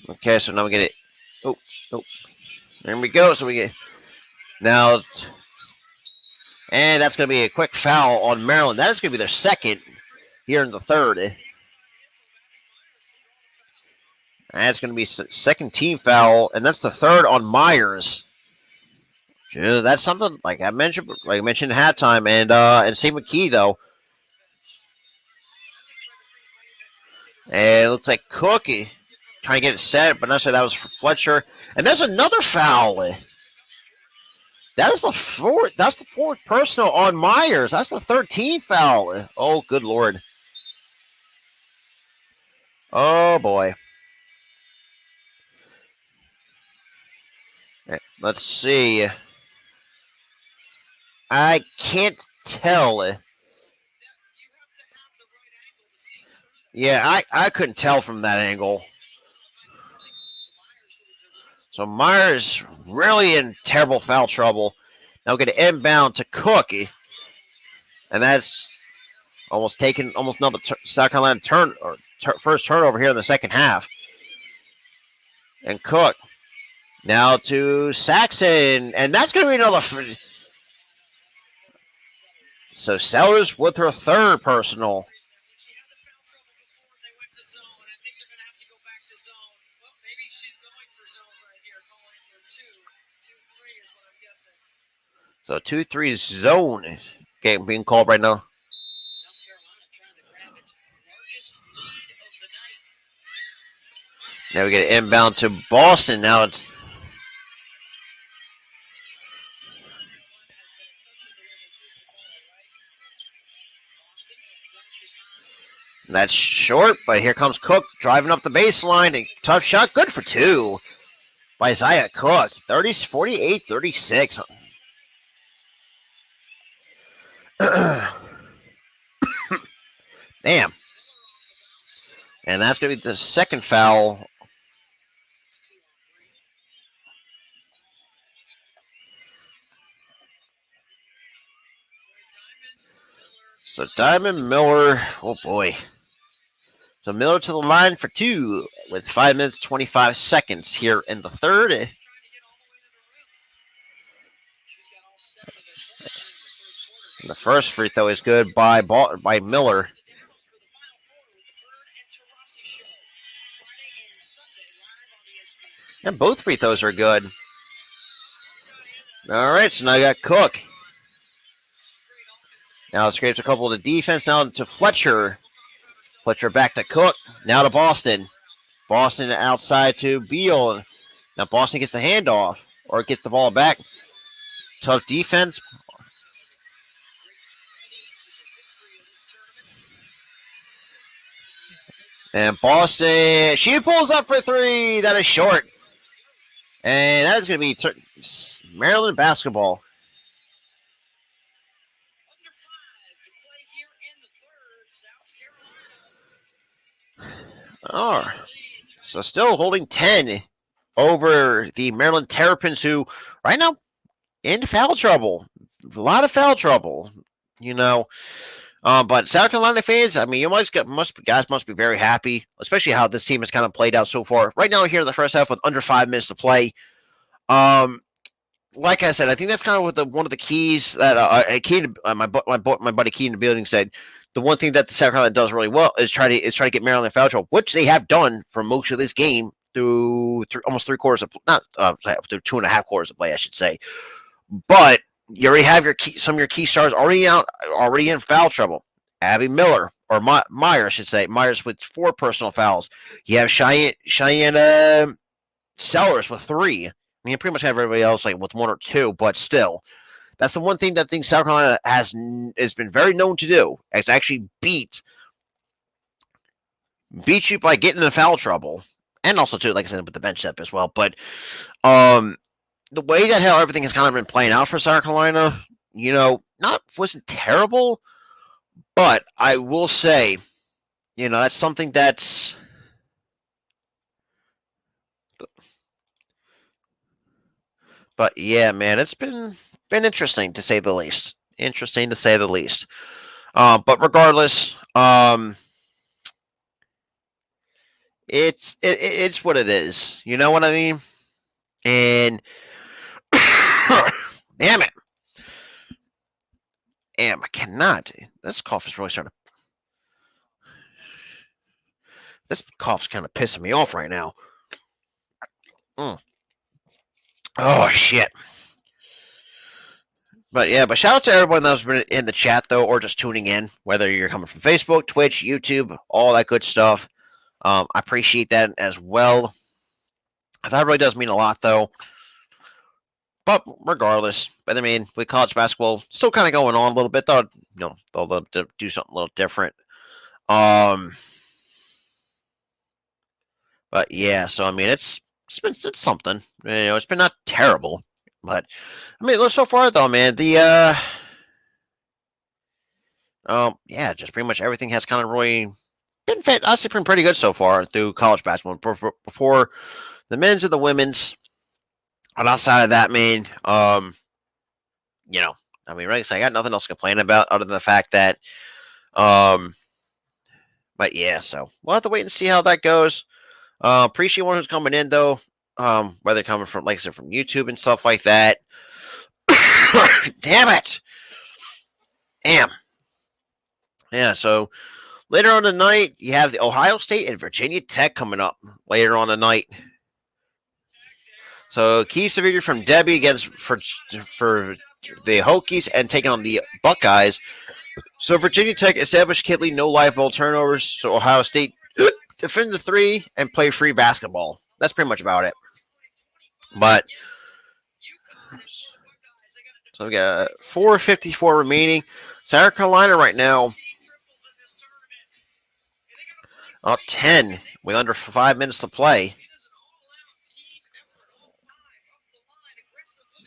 Okay, so now we get it. Oh. There we go. So we get now, and that's going to be a quick foul on Maryland. That is going to be their second here in the third. And it's going to be second team foul, and that's the third on Myers. That's something like I mentioned at halftime, and same with Key though. And it looks like Cookie trying to get it set, but not sure that was for Fletcher. And there's another foul. That is the fourth. That's the fourth personal on Myers. That's the 13th foul. Oh, good Lord. Oh, boy. Let's see. I can't tell. Yeah, I couldn't tell from that angle. So Myers really in terrible foul trouble. Now we're going to inbound to Cook. And that's almost another South Carolina first turnover here in the second half. And Cook now to Saxon. And that's going to be another. So Sellers with her third personal. So 2-3 zone game being called right now. Now we get an inbound to Boston. Now it's that's short, but here comes Cook driving up the baseline. A tough shot, good for 2 by Isaiah Cook. 48-36. Damn. And that's going to be the second foul. So Diamond Miller, oh boy. So Miller to the line for 2 with 5 minutes, 25 seconds here in the third. The first free throw is good by Miller. And both free throws are good. All right, so now you got Cook. Now it scrapes a couple of the defense. Now to Fletcher. Fletcher back to Cook. Now to Boston. Boston outside to Beal. Now Boston gets the handoff or gets the ball back. Tough defense. And Boston, she pulls up for 3. That is short. And that is going to be Maryland basketball. Oh, so still holding 10 over the Maryland Terrapins, who right now in foul trouble. A lot of foul trouble, you know. But South Carolina fans, I mean, guys must be very happy, especially how this team has kind of played out so far. Right now, here in the first half with under 5 minutes to play. Like I said, I think that's kind of one of the keys that my buddy Key in the building said. The one thing that the South Carolina does really well is try to get Maryland in foul trouble, which they have done for most of this game through almost 3 quarters of through 2.5 quarters of play, I should say. But You already have some of your key stars already in foul trouble. Abby Miller, or Meyer, I should say. Myers with 4 personal fouls. You have Cheyenne Sellers with 3. I mean, you pretty much have everybody else like with 1 or 2, but still. That's the one thing that I think South Carolina has been very known to do, is actually beat you by getting in foul trouble. And also, too, like I said, with the bench step as well. But the way that how everything has kind of been playing out for South Carolina, wasn't terrible. But I will say, that's something that's... But, yeah, man, it's been interesting, to say the least. But regardless, it's what it is. You know what I mean? And damn it. Damn, I cannot. This cough is really starting to... This cough's kind of pissing me off right now. Oh, shit. But yeah, shout out to everyone that's been in the chat, though, or just tuning in, whether you're coming from Facebook, Twitch, YouTube, all that good stuff. I appreciate that as well. That really does mean a lot, though. But regardless, I mean, with college basketball still kind of going on a little bit, they'll do something a little different. But yeah, so I mean, it's something. It's been not terrible, but I mean, so far though, man, the just pretty much everything has kind of really been honestly been pretty good so far through college basketball. Before the men's and the women's, and outside of that, man, I mean, right? So I got nothing else to complain about other than the fact that, but yeah, so we'll have to wait and see how that goes. Appreciate one who's coming in though, whether coming from, like I said, from YouTube and stuff like that. Damn it! Damn. Yeah, so later on tonight, you have the Ohio State and Virginia Tech coming up later on tonight. So keys to victory from Debbie for the Hokies and taking on the Buckeyes. So Virginia Tech established Kitley no live ball turnovers. So Ohio State defend the 3 and play free basketball. That's pretty much about it. But so we got 4:54 remaining. South Carolina right now up 10 with under 5 minutes to play.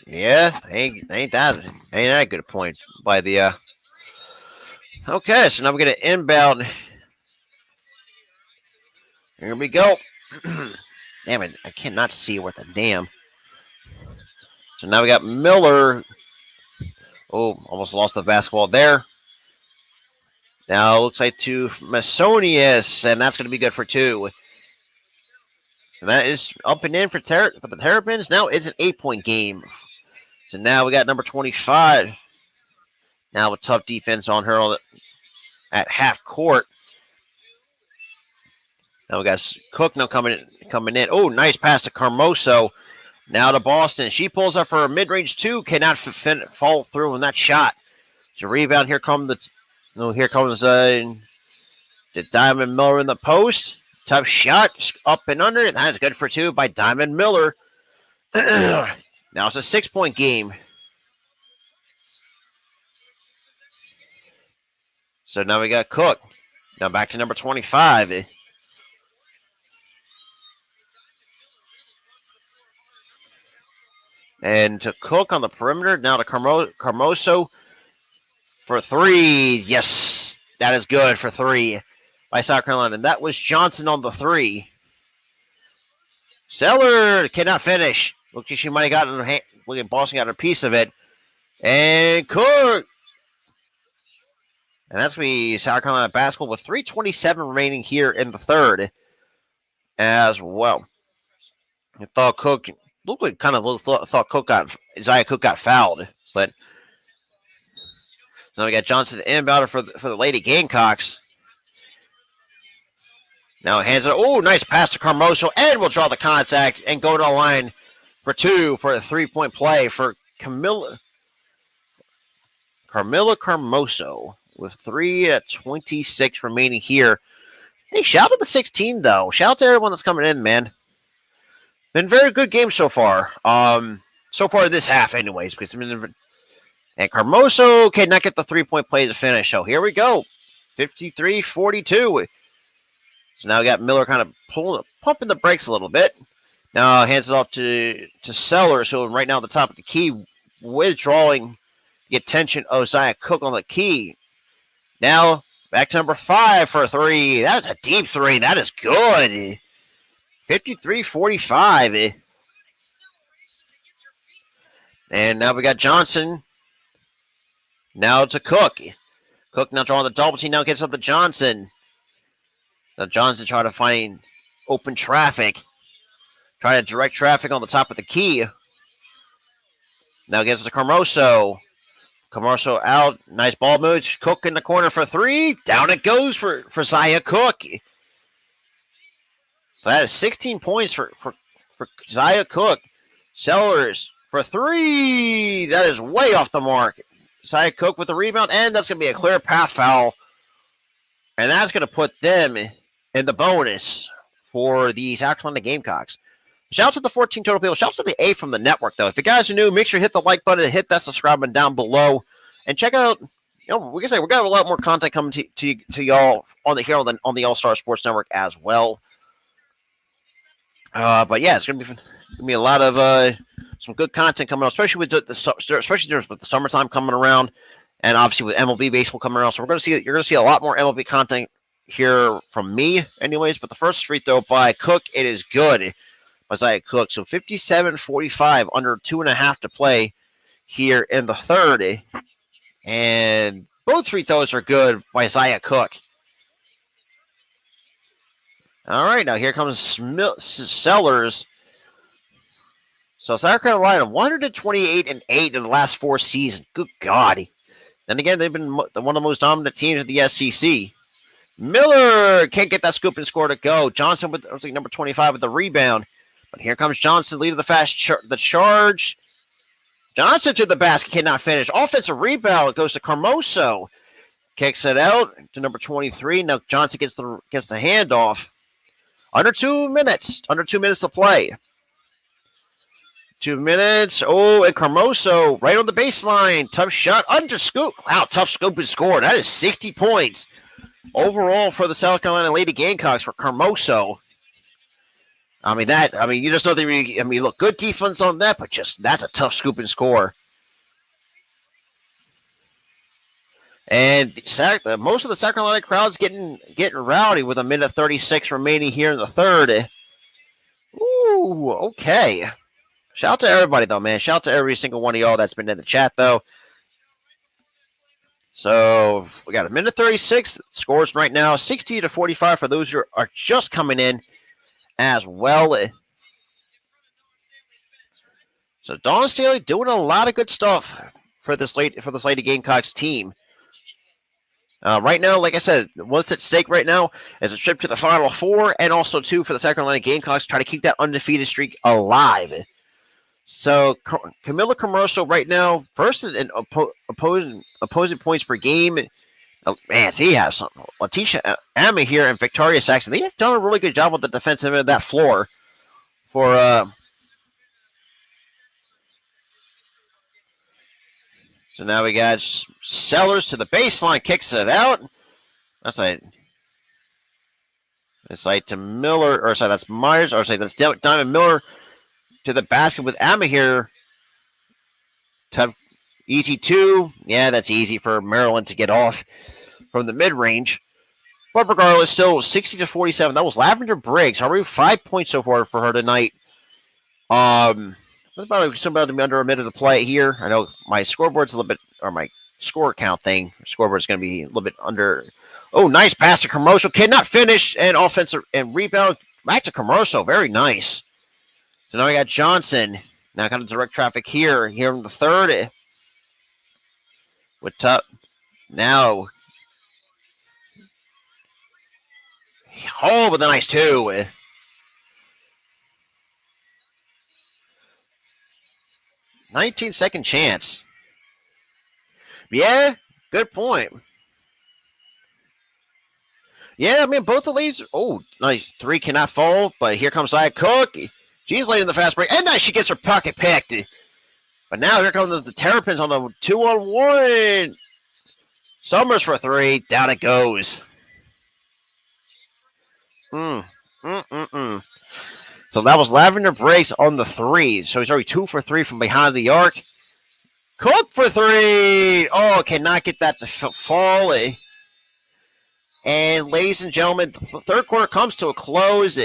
Yeah, ain't that a good point by the Okay, so now we're gonna inbound. Here we go. Damn it, I cannot see what the damn. So now we got Miller. Oh, almost lost the basketball there. Now it looks like to Masonius, and that's going to be good for 2. And that is up and in for the Terrapins. Now it's an 8-point game. So now we got number 25. Now with tough defense on her at half court. Now we got Cook now coming in. Oh, nice pass to Carmoso. Now to Boston. She pulls up for a mid-range 2. Cannot fall through on that shot. So rebound. Here comes the Diamond Miller in the post. Tough shot. Up and under. That's good for 2 by Diamond Miller. Now it's a 6-point game. So now we got Cook. Now back to number 25. And to Cook on the perimeter. Now to Carmoso for 3. Yes, that is good for 3 by South Carolina. And that was Johnson on the 3. Seller cannot finish. Looks like she might have gotten her hand. Look at Boston got a piece of it. And Cook. And that's going to be South Carolina basketball with 3:27 remaining here in the third as well. I thought Cook looked like thought Isaiah Cook got fouled, but now we got Johnson inbounder for the Lady Gamecocks. Now hands it. Oh, nice pass to Carmoso, and we'll draw the contact and go to the line for 2 for a 3-point play for Camilla. Carmilla Carmoso with 3:26 remaining here. Hey, shout out to the 16 though. Shout out to everyone that's coming in, man. Been very good game so far. So far this half, anyways. Because and Carmoso cannot get the 3-point play to finish. So here we go, 53-42. So now we got Miller kind of pumping the brakes a little bit. Now hands it off to Sellers, so right now at the top of the key, withdrawing the attention of Zaya Cook on the key. Now back to number 5 for a 3. That is a deep 3. That is good. 53-45. And now we got Johnson. Now to Cook. Cook now drawing the double team. Now gets up to Johnson. Now Johnson trying to find open traffic. Trying to direct traffic on the top of the key. Now gets to Carmoso. Carmoso out. Nice ball move. Cook in the corner for 3. Down it goes for Zaya Cook. So that is 16 points for Zaya Cook. Sellers for 3. That is way off the mark. Zaya Cook with the rebound, and that's going to be a clear path foul. And that's going to put them in the bonus for the South Carolina Gamecocks. Shout out to the 14 total people. Shout out to the 8 from the network, though. If you guys are new, make sure you hit the like button and hit that subscribe button down below. And check out, we can say we got a lot more content coming to y'all on the All-Star Sports Network as well. But yeah, it's gonna be a lot of some good content coming out, especially with the summertime coming around, and obviously with MLB baseball coming around. So you're gonna see a lot more MLB content here from me, anyways. But the first free throw by Cook, it is good by Zaya Cook. So 57-45, under 2.5 to play here in the third, and both free throws are good by Zaya Cook. All right, now here comes Sellers. So South Carolina, 128-8 in the last 4 seasons. Good God. Then again, they've been one of the most dominant teams in the SEC. Miller can't get that scoop and score to go. Johnson with number 25 with the rebound. But here comes Johnson, lead of the charge. Johnson to the basket, cannot finish. Offensive rebound goes to Carmoso. Kicks it out to number 23. Now Johnson gets the handoff. Under 2 minutes to play. 2 minutes. Oh, and Carmoso right on the baseline. Tough shot. Under scoop. Wow, tough scoop and score. That is 60 points overall for the South Carolina Lady Gamecocks for Carmoso. You just know look, good defense on that, but that's a tough scoop and score. And most of the South Carolina crowd's getting rowdy with 1:36 remaining here in the third. Ooh, okay. Shout out to everybody, though, man. Shout out to every single one of y'all that's been in the chat, though. So we got 1:36. Scores right now, 60-45 for those who are just coming in as well. So Dawn Staley doing a lot of good stuff for this Lady Gamecocks team. Right now, like I said, what's at stake right now is a trip to the Final Four, and also too for the South Carolina Gamecocks try to keep that undefeated streak alive. So Camilla Carmoso right now first in opposing points per game. Oh, man, he has something. Letitia Amma here and Victoria Saxon. They have done a really good job with the defensive end of that floor for. So now we got Sellers to the baseline, kicks it out. That's to Miller, or sorry, that's Myers, or sorry, that's Diamond Miller to the basket with Amma here. Tough, easy 2. Yeah, that's easy for Maryland to get off from the mid-range. But regardless, still 60-47. That was Lavender Briggs. Already 5 points so far for her tonight. That's about to be under a minute to play here. I know my scoreboard's a little bit, or my score count thing. Scoreboard's going to be a little bit under. Oh, nice pass to Carmoso. Cannot finish, and offensive and rebound back to Carmoso. Very nice. So now we got Johnson. Now kind of direct traffic here in the third. With now. Oh, with a nice 2. 19-second chance. Yeah, good point. Yeah, I mean, both the leads. Oh, nice. 3 cannot fall, but here comes Zaya Cook. She's late in the fast break, and now she gets her pocket picked. But now here comes the Terrapins on the 2-on-1. Summers for 3. Down it goes. So that was Lavender Breaks on the 3. So he's already 2 for 3 from behind the arc. Cook for 3. Oh, cannot get that to fall. And ladies and gentlemen, the third quarter comes to a close.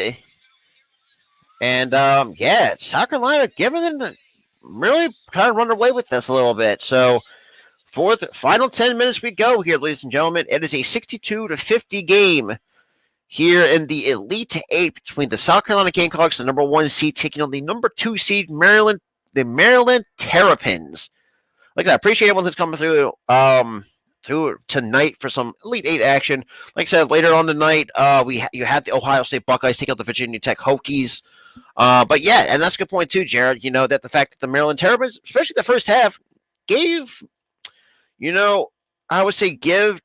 And South Carolina giving them really trying to run away with this a little bit. So for the final 10 minutes we go here, ladies and gentlemen. It is a 62-50 game here in the Elite 8 between the South Carolina Gamecocks, the number 1 seed, taking on the number 2 seed Maryland Terrapins. Like I appreciate everyone who's coming through tonight for some Elite 8 action. Like I said, later on tonight, you had the Ohio State Buckeyes take out the Virginia Tech Hokies. But yeah, and that's a good point too, Jared. You know, that the fact that the Maryland Terrapins, especially the first half, gave, I would say give,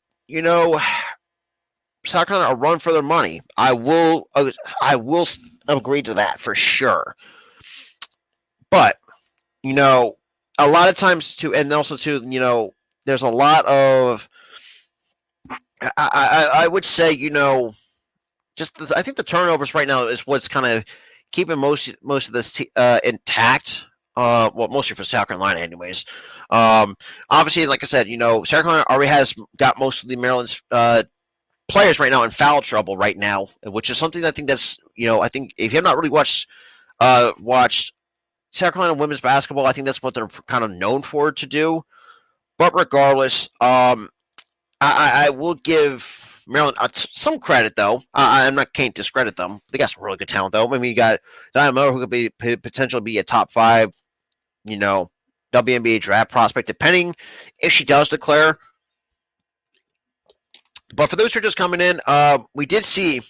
South Carolina a run for their money. I will agree to that for sure. But, a lot of times too, and also too, there's a lot of, I would say, I think the turnovers right now is what's kind of keeping most of this intact. Mostly for South Carolina, anyways. Obviously, like I said, South Carolina already has got most of the Maryland's players right now in foul trouble right now, which is something I think that's, I think if you have not really watched South Carolina women's basketball, I think that's what they're kind of known for to do. But regardless, I will give Maryland some credit, though. Can't discredit them. They got some really good talent, though. I mean, you got Diana Miller, who could potentially be a top 5, WNBA draft prospect, depending if she does declare. But for those who are just coming in, we just see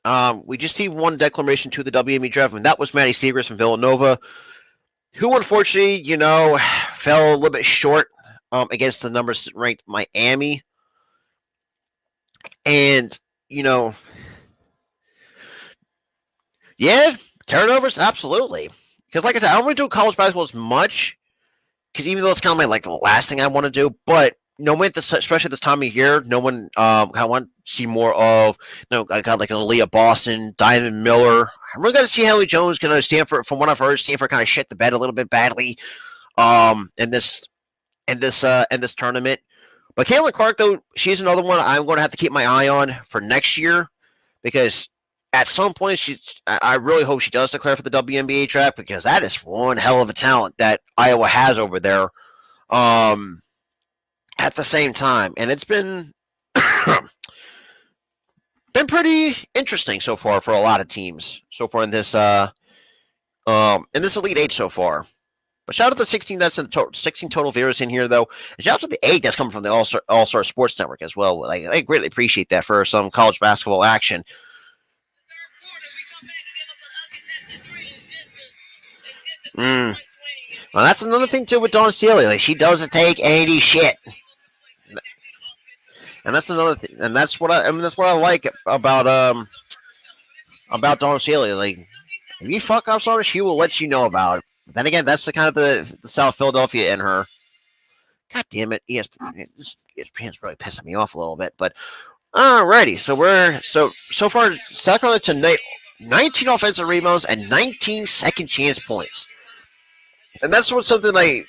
one declaration to the WNBA draft, and that was Maddie Seegers from Villanova, who unfortunately, fell a little bit short against the numbers ranked Miami. And, turnovers, absolutely. Because like I said, I don't really do college basketball as much, because even though it's kind of the last thing I want to do, but no one, especially this time of year, no one I want to see more of. I got an Aaliyah Boston, Diamond Miller. I really got to see Haley Jones. Stanford, from what I've heard, Stanford kind of shit the bed a little bit badly, in this tournament. But Caitlin Clark, though, she's another one I'm going to have to keep my eye on for next year, because at some point I really hope she does declare for the WNBA draft, because that is one hell of a talent that Iowa has over there. At the same time, and it's been pretty interesting so far for a lot of teams so far in this Elite 8 so far. But shout out to the 16 that's in the 16 total viewers in here, though. And shout out to the 8 that's coming from the All-Star Sports Network as well. I greatly appreciate that for some college basketball action. Well, that's another thing too with Dawn Staley. She doesn't take any shit. And that's another thing, and that's what I like about Dawn Staley. If you fuck up something, she will let you know about it. But then again, that's the kind of the South Philadelphia in her. God damn it, ESPN's really pissing me off a little bit. But alrighty, so far South Carolina tonight, 19 offensive rebounds and 19 second chance points, and that's something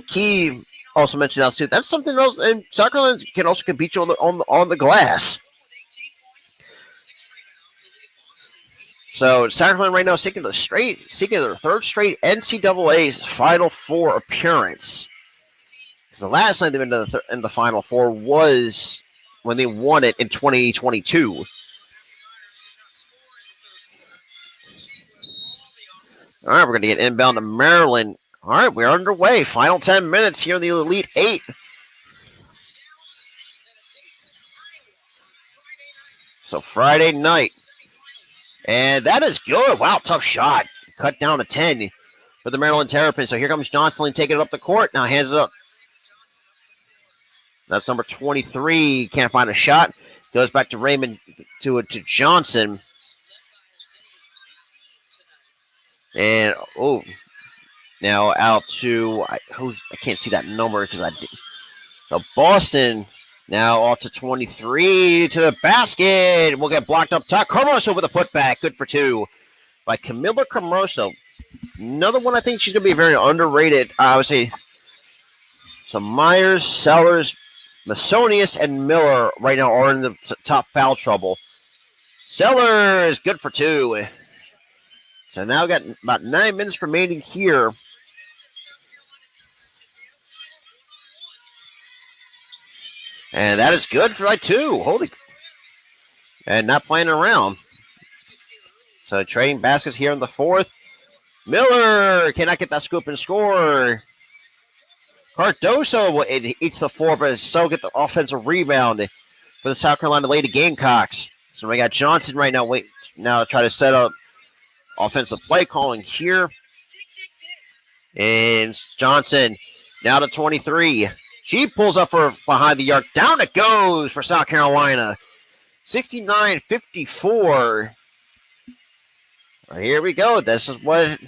Key also mentioned else too. That's something else, and South Carolina can also beat you on the glass. So South Carolina right now seeking their third straight NCAA Final Four appearance. Because the last time they've been in the Final Four was when they won it in 2022. All right, we're going to get inbound to Maryland. All right, we're underway. Final 10 minutes here in the Elite 8. So Friday night. And that is good. Wow, tough shot. Cut down to 10 for the Maryland Terrapins. So here comes Johnson taking it up the court. Now hands it up. That's number 23. Can't find a shot. Goes back to Raymond to Johnson. And now out to I can't see that number because I did. So Boston now off to 23 to the basket. We'll get blocked up top. Carmoso with a putback. Good for 2 by Camila Carmoso. Another one I think she's going to be very underrated. I would say so Myers, Sellers, Masonius, and Miller right now are in the top foul trouble. Sellers good for 2. So now we got about 9 minutes remaining here. And that is good for like 2. Holy. And not playing around. So trading baskets here in the 4th. Miller cannot get that scoop and score. Cardoso eats the floor, but still get the offensive rebound for the South Carolina Lady Gamecocks. So we got Johnson right now. Now try to set up offensive play calling here. And Johnson now to 23. She pulls up for behind the arc. Down it goes for South Carolina. 69-54. Here we go. This is what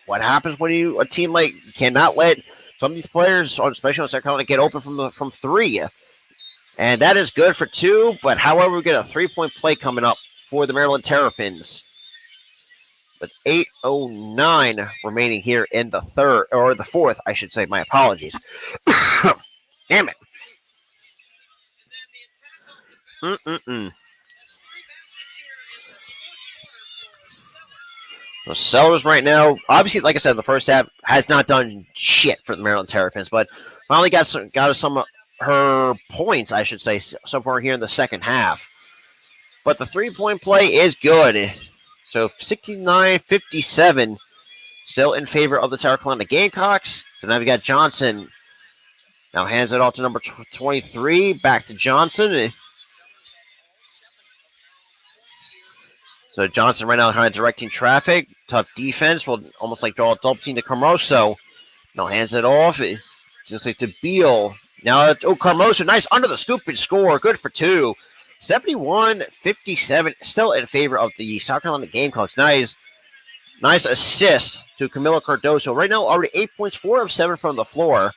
happens when a team like cannot let some of these players, especially on South Carolina, get open from 3. And that is good for 2. But however, we get a 3-point play coming up for the Maryland Terrapins. With 8:09 remaining here in the 4th, I should say. My apologies. Damn it. The Sellers right now, obviously, like I said, in the first half, has not done shit for the Maryland Terrapins, but finally got some of her points, I should say, so far here in the second half. But the 3-point play is good. So 69-57, still in favor of the South Carolina Gamecocks. So now we got Johnson. Now hands it off to number 23. Back to Johnson. So Johnson right now kind of directing traffic. Tough defense. Will almost like draw a double team to Carmoso. Now hands it off. Just like to Beal. Now, Carmoso. Nice under the scoop and score. Good for 2. 71-57. Still in favor of the South Carolina Gamecocks. Nice assist to Camila Cardoso. Right now, already 8 points, 4 of 7 from the floor.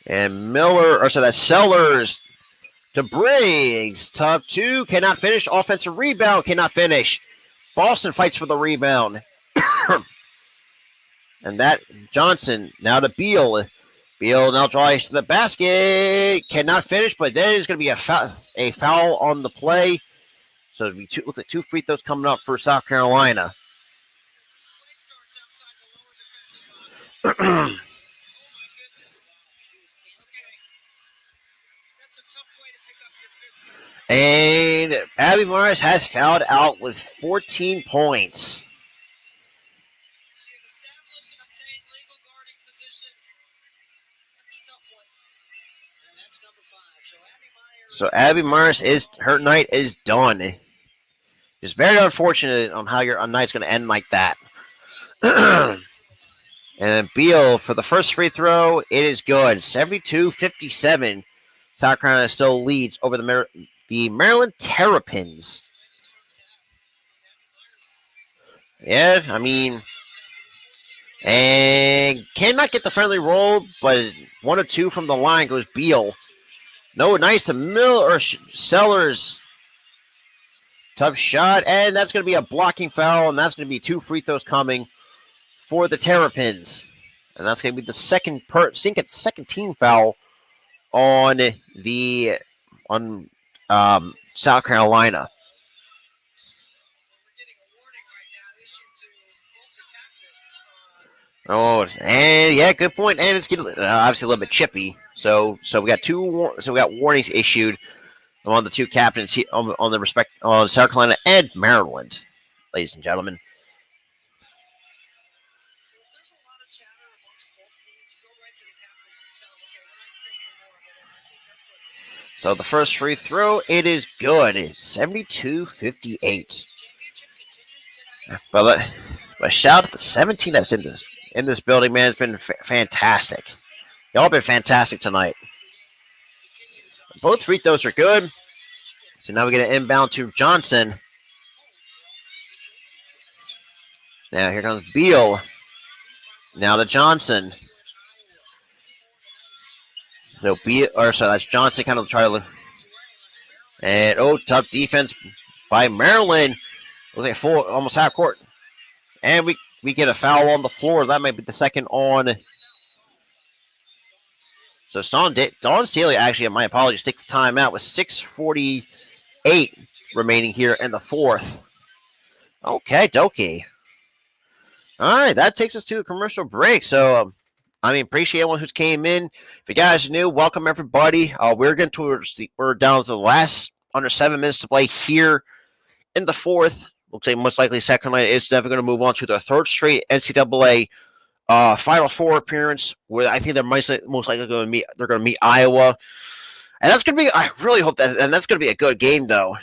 And that's Sellers to Briggs. Top 2, cannot finish. Offensive rebound, cannot finish. Boston fights for the rebound. And that Johnson now to Beal. Beal now drives to the basket. Cannot finish, but then there's going to be a foul on the play. So it'll be 2 free throws coming up for South Carolina. And Abby Morris has fouled out with 14 points. So Abby Morris her night is done. It's very unfortunate on how your night's going to end like that. And Beal for the first free throw, it is good. 72-57. South Carolina still leads over the Maryland Terrapins. Yeah, I mean, and cannot get the friendly roll, but 1 or 2 from the line goes Beal. No, nice to Miller or Sellers. Tough shot, and that's going to be a blocking foul, and that's going to be 2 free throws coming for the Terrapins. And that's going to be the second team foul on South Carolina. Oh, and yeah, good point. And it's getting obviously a little bit chippy. So we got warnings issued among the 2 captains on South Carolina and Maryland, ladies and gentlemen. So the first free throw, it is good. 72-58. But shout out to the 17 that's in this building, man. It's been fantastic. Y'all been fantastic tonight. Both free throws are good. So now we get an inbound to Johnson. Now here comes Beal. Now to Johnson. So that's Johnson kind of try to. And tough defense by Maryland. Looks like full, almost half court. And we get a foul on the floor. That might be the second on. So Don Staley, actually, my apologies, take the timeout with 6:48 remaining here in the fourth. Okay, dokie. All right, that takes us to a commercial break. So, appreciate everyone who's came in. If you guys are new, welcome everybody. We're down to the last under 7 minutes to play here in the fourth. Looks like most likely South Carolina is definitely going to move on to their third straight NCAA Final Four appearance, where I think they're most likely going to meet. They're going to meet Iowa, and that's going to be. I really hope that's going to be a good game, though.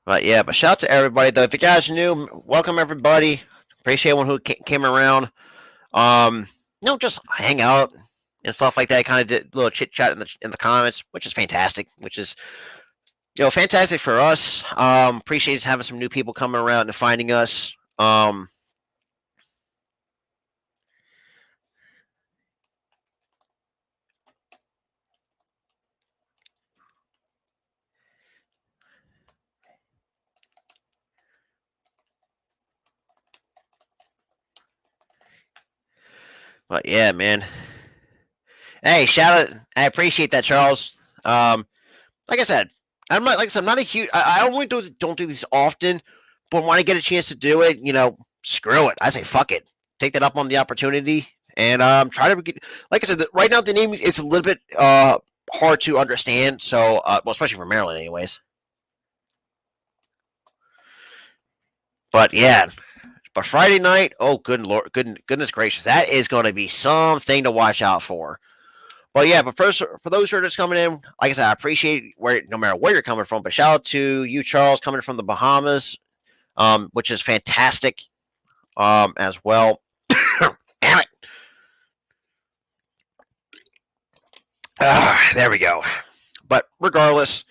But shout out to everybody, though. If you guys are new, welcome everybody. Appreciate everyone who came around. Just hang out and stuff like that. Kind of did a little chit chat in the comments, which is fantastic. Which is, fantastic for us. Appreciate having some new people coming around and finding us. But yeah, man. Hey, shout out! I appreciate that, Charles. Like I said, I'm not a huge. I don't do these often, but when I get a chance to do it, screw it. I say fuck it. Take that up on the opportunity and try to get. Like I said, right now the name is a little bit hard to understand. So, especially for Maryland, anyways. But yeah. But Friday night, goodness gracious, that is going to be something to watch out for. But yeah, but first, for those who are just coming in, like I said, I appreciate no matter where you're coming from. But shout out to you, Charles, coming from the Bahamas, which is fantastic, as well. Damn it! There we go. But regardless,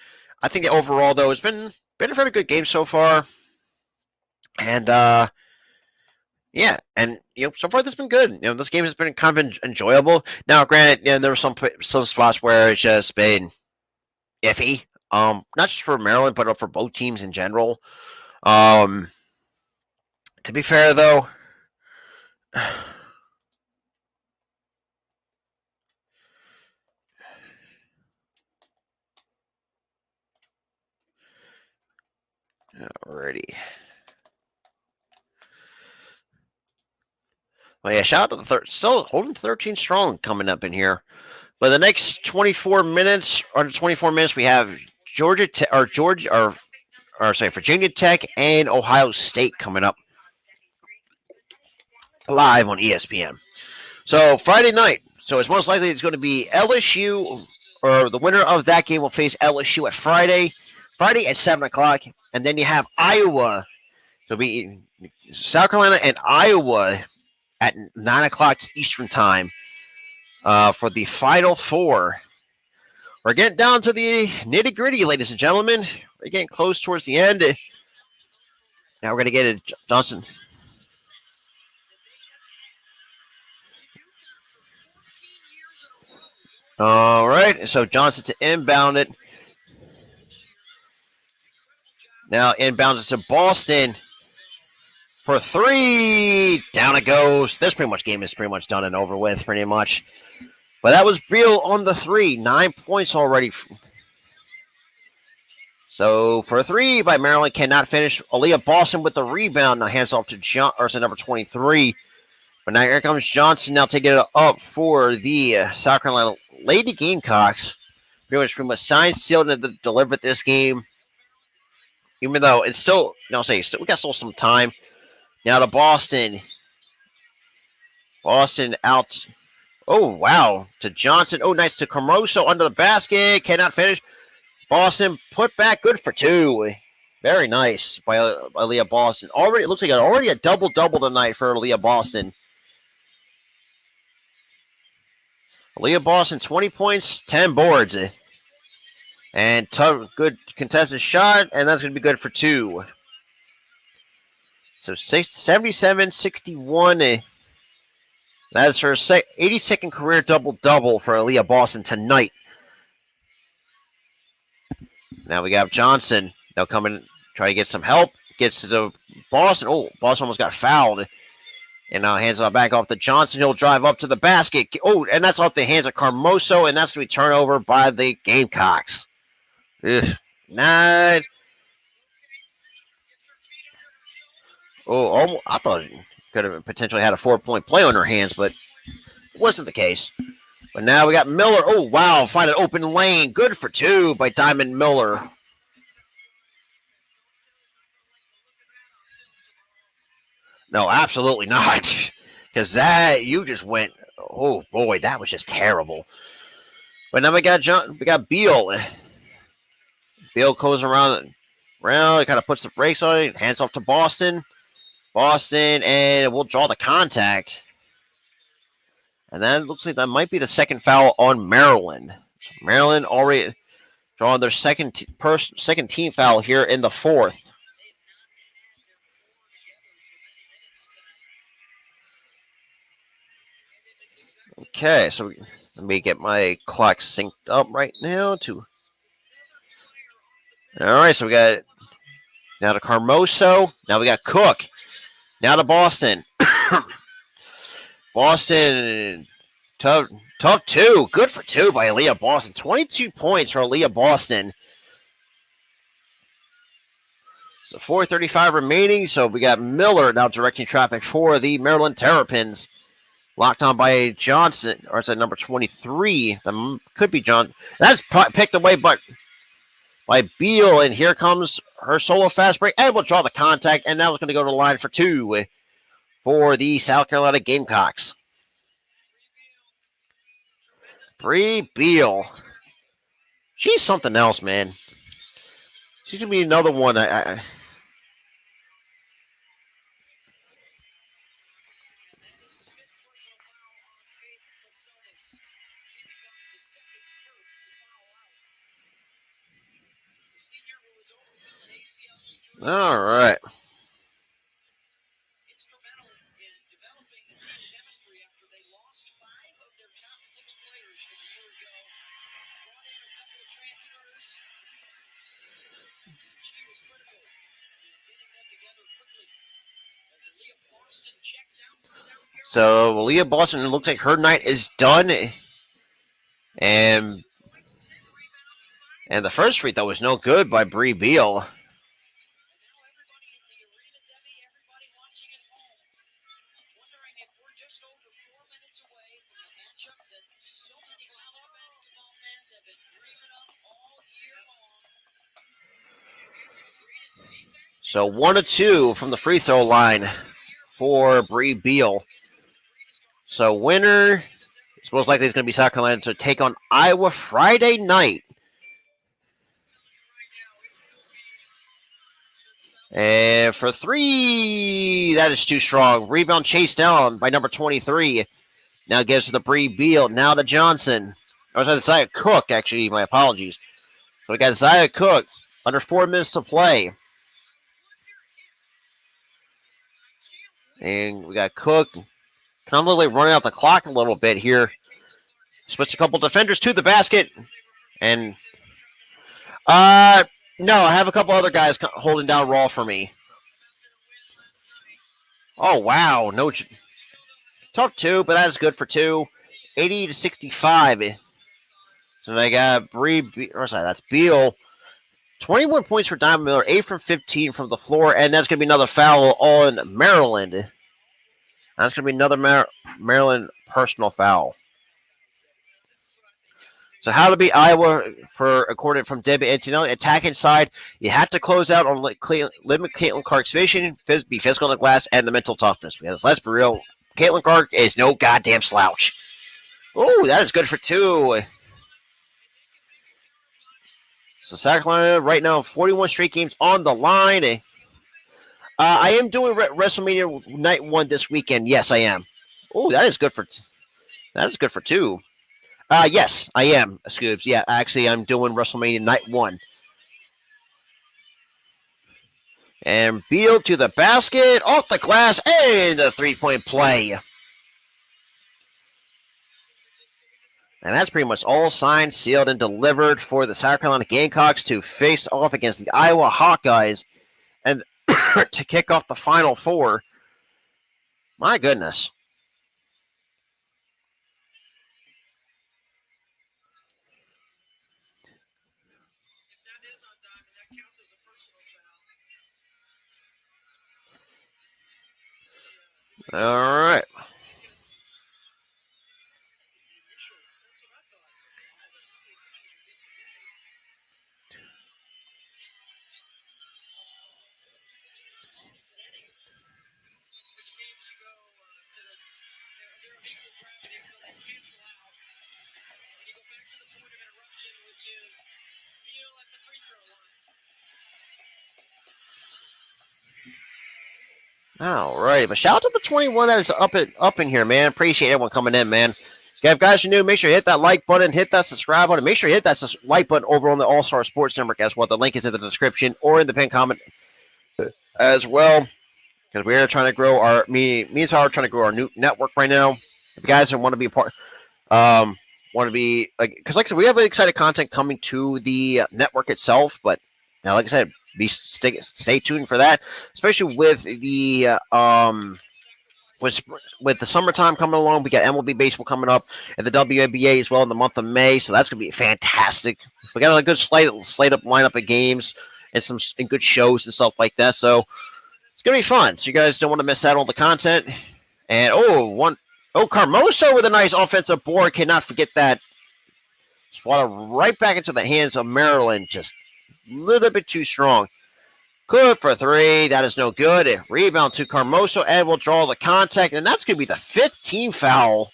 I think overall though it's been a very good game so far, and yeah, and so far this has been good. This game has been kind of enjoyable. Now, granted, there were some spots where it's just been iffy. Not just for Maryland, but for both teams in general. To be fair, though, alrighty. Well, yeah, shout out to still holding 13 strong coming up in here. But the next 24 minutes, we have Virginia Tech and Ohio State coming up live on ESPN. So Friday night, so it's most likely it's going to be LSU, or the winner of that game will face LSU at Friday at 7:00, and then you have Iowa. So it'll be South Carolina and Iowa at 9:00 Eastern time for the Final Four. We're getting down to the nitty-gritty, ladies and gentlemen. We're getting close towards the end. Now we're going to get it, Johnson. All right, so Johnson to inbound it. Now inbounds it to Boston. For three, down it goes. This game is pretty much done and over with, pretty much. But that was Beal on the three. 9 points already. So for three by Maryland, cannot finish. Aaliyah Boston with the rebound. Now hands off to number 23. But now here comes Johnson now taking it up for the South Carolina Lady Gamecocks. Pretty much signed, sealed, and delivered this game. Even though it's still, we got still some time. Now to Boston. Boston out. Oh, wow. To Johnson. Oh, nice to Caruso under the basket. Cannot finish. Boston put back. Good for two. Very nice by Leah Boston. Already, it looks like already a double-double tonight for Leah Boston. Leah Boston, 20 points, 10 boards. And tough, good contested shot, and that's going to be good for 2. So 77-61. That's her 82nd career double-double for Leah Boston tonight. Now we got Johnson. Now coming, try to get some help. Gets to the Boston. Oh, Boston almost got fouled. And now hands it back off to Johnson. He'll drive up to the basket. Oh, and that's off the hands of Carmoso, and that's going to be turned over by the Gamecocks. Ugh. Nice. Oh, I thought it could have potentially had a 4-point play on her hands, but it wasn't the case. But now we got Miller. Oh, wow. Find an open lane. Good for 2 by Diamond Miller. No, absolutely not. Because that, you just went, oh, boy, that was just terrible. But now we got Beal. Beal goes around, kind of puts the brakes on it, hands off to Boston. And we'll draw the contact. And that looks like that might be the second foul on Maryland. Maryland already drawing their second team foul here in the 4th. Okay, so let me get my clock synced up right now. All right, so we got now to Carmoso. Now we got Cook. Now to Boston. Boston, tough 2. Good for 2 by Aaliyah Boston. 22 points for Aaliyah Boston. So 4:35 remaining. So we got Miller now directing traffic for the Maryland Terrapins. Locked on by Johnson, or is that number 23? That could be John. That's picked away by Beal, and here comes her solo fast break, and we'll draw the contact, and that was going to go to the line for 2 for the South Carolina Gamecocks. Bree Beal. She's something else, man. She's going to be another one. All right. So Leah Boston, it looks like her night is done. And the first free throw was no good by Bree Beal. So 1 of 2 from the free throw line for Bree Beal. So winner is most likely is going to be South Carolina to take on Iowa Friday night. And for 3, that is too strong. Rebound chased down by number 23. Now gives to the Bree Beal. Now to Johnson. I was on the side of Cook, actually. My apologies. So we got Zaya Cook. Under 4 minutes to play. And we got Cook. Kind of like running out the clock a little bit here. Switch a couple defenders to the basket. And no, I have a couple other guys holding down Raw for me. Oh, wow. No, tough 2, but that's good for 2. 80-65. So they got that's Beal. 21 points for Diamond Miller, 8 from 15 from the floor, and that's going to be another foul on Maryland. That's going to be another Maryland personal foul. So how to beat Iowa, according from Debbie Antonelli, attack inside. You have to close out on limit Caitlin Clark's vision, be physical on the glass, and the mental toughness. Because let's be real, Caitlin Clark is no goddamn slouch. Oh, that is good for 2. So South Carolina right now, 41 straight games on the line. I am doing WrestleMania Night 1 this weekend. Yes, I am. Oh, that is good for 2. Yes, I am, Scoobs. Yeah, actually, I'm doing WrestleMania Night 1. And Beal to the basket, off the glass, and the three-point play. And that's pretty much all signed, sealed, and delivered for the South Carolina Gamecocks to face off against the Iowa Hawkeyes and to kick off the Final Four. My goodness. All right. All right, but shout out to the 21 that is up in here, man. Appreciate everyone coming in, man. If guys are new, make sure you hit that like button, hit that subscribe button. Make sure you hit that like button over on the All Star Sports Network as well. The link is in the description or in the pinned comment as well. Because we are trying to grow me and Sarah are trying to grow our new network right now. If you guys want to be a part, want to be because like I said, we have exciting content coming to the network itself. But now, like I said, stay tuned for that, especially with the with the summertime coming along. We got MLB baseball coming up and the WNBA as well in the month of May, so that's gonna be fantastic. We got a good slate up lineup of games and good shows and stuff like that. So it's gonna be fun. So you guys don't want to miss out on the content. And Carmoso with a nice offensive board. Cannot forget that. Swatted right back into the hands of Maryland. Just a little bit too strong. Good for 3. That is no good. A rebound to Carmoso and will draw the contact. And that's going to be the 5th team foul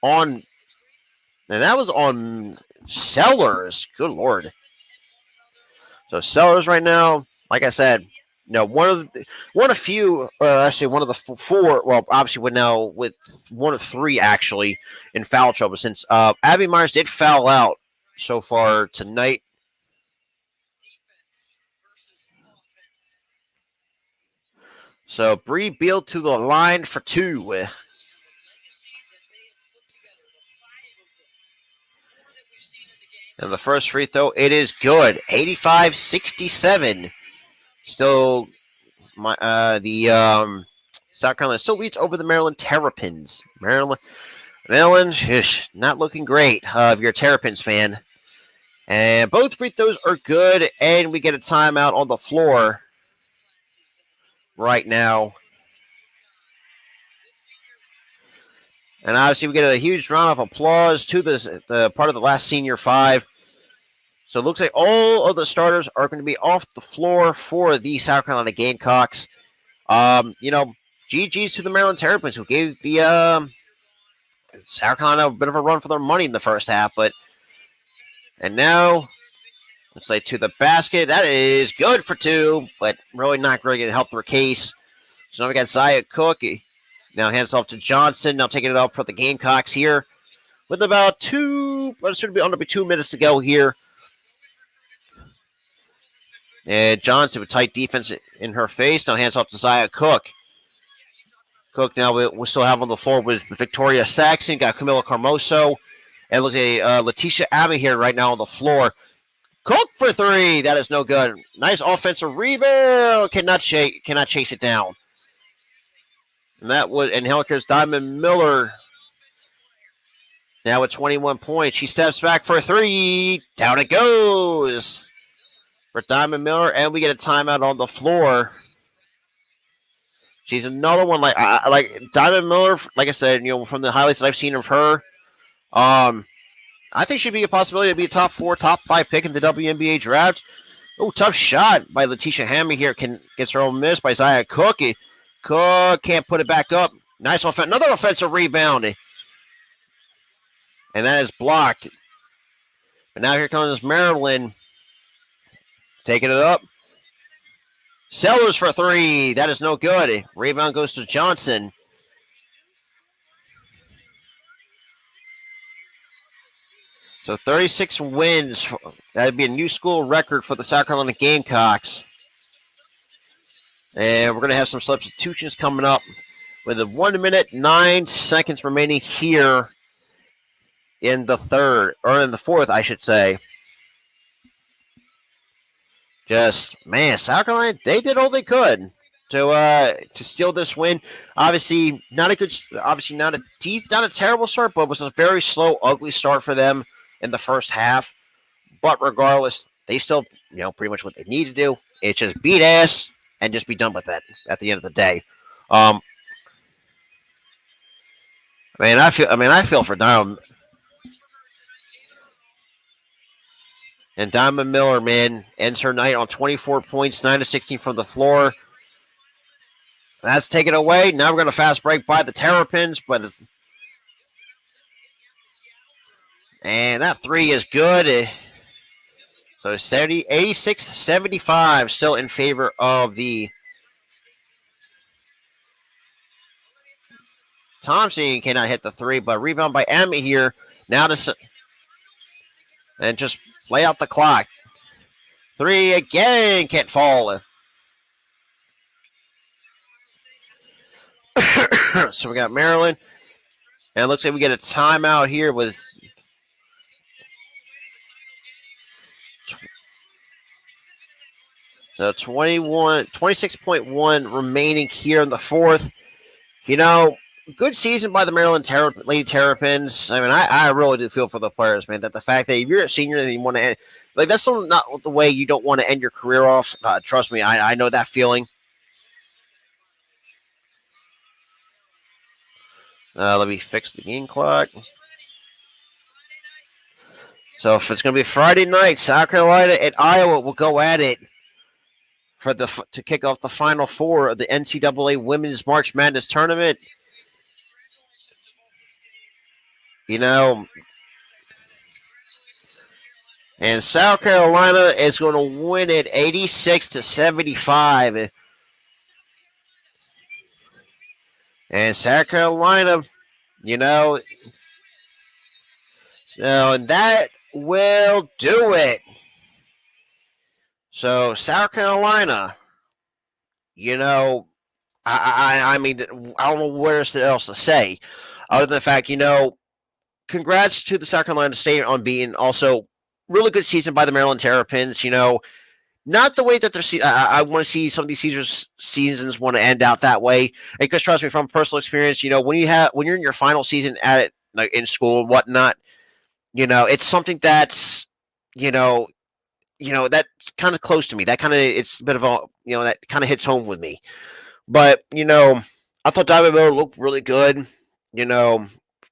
on. And that was on Sellers. Good Lord. So Sellers right now, like I said, one of the 4. Well, obviously with one of 3 actually in foul trouble since Abby Myers did foul out so far tonight. So Bree Beal to the line for 2. And the first free throw, it is good. 85-67. Still, South Carolina still leads over the Maryland Terrapins. Maryland, not looking great if you're a Terrapins fan. And both free throws are good, and we get a timeout on the floor right now. And obviously we get a huge round of applause to the part of the last senior 5. So it looks like all of the starters are going to be off the floor for the South Carolina Gamecocks. GG's to the Maryland Terrapins, who gave the South Carolina a bit of a run for their money in the first half. And now, looks like to the basket. That is good for 2, but really not really going to help their case. So now we got Zaya Cook. Now hands off to Johnson. Now taking it up for the Gamecocks here. With about 2 minutes to go here. And Johnson with tight defense in her face. Now hands off to Zaya Cook. Cook now we still have on the floor with Victoria Saxon. Got Camila Carmoso. And look at Letitia Abbey here right now on the floor. Cook for 3. That is no good. Nice offensive rebound. Cannot chase it down. And Here's Diamond Miller. Now with 21 points. She steps back for 3. Down it goes for Diamond Miller. And we get a timeout on the floor. She's another one like Diamond Miller. Like I said, from the highlights that I've seen of her, I think she'd be a possibility to be a top 4, top 5 pick in the WNBA draft. Oh, tough shot by Letitia Hammy here. Gets her own miss by Zaya Cook. Cook can't put it back up. Nice another offensive rebound. And that is blocked But now here comes Maryland. Taking it up. Sellers for three. That is no good. Rebound goes to Johnson. So 36 wins. That would be a new school record for the South Carolina Gamecocks. And we're going to have some substitutions coming up with a 1 minute, 9 seconds remaining here in the third, or in the fourth, I should say. Just, man, South Carolina, they did all they could to steal this win. Obviously, not a terrible start, but it was a very slow, ugly start for them in the first half. But regardless, they still, pretty much what they need to do. It's just beat ass and just be done with that at the end of the day. I feel for Diamond. And Diamond Miller, man, ends her night on 24 points, 9 of 16 from the floor. That's taken away. Now we're going to fast break by the Terrapins, and that three is good. So 86-75 still in favor of the Thompson. Cannot hit the three, but rebound by Emmett here. Now and just lay out the clock. Three again, can't fall. So we got Maryland. And it looks like we get a timeout here with so 26.1 remaining here in the fourth. Good season by the Maryland Lady Terrapins. I mean, I really do feel for the players, man. That the fact that if you're a senior and you want to end, that's not the way you don't want to end your career off. Trust me, I know that feeling. Let me fix the game clock. So if it's going to be Friday night, South Carolina and Iowa will go at it to kick off the Final Four of the NCAA Women's March Madness Tournament. And South Carolina is going to win it 86-75. And South Carolina, so that will do it. So South Carolina, I mean, I don't know what else to say other than the fact, congrats to the South Carolina State on being also really good season by the Maryland Terrapins. Not the way that they're. I want to see some of these seasons want to end out that way. Because trust me, from personal experience, when you're in your final season at it, like in school and whatnot, it's something that's, that's kind of close to me. That kind of it's a bit of a that kind of hits home with me. But I thought Diamond Miller looked really good.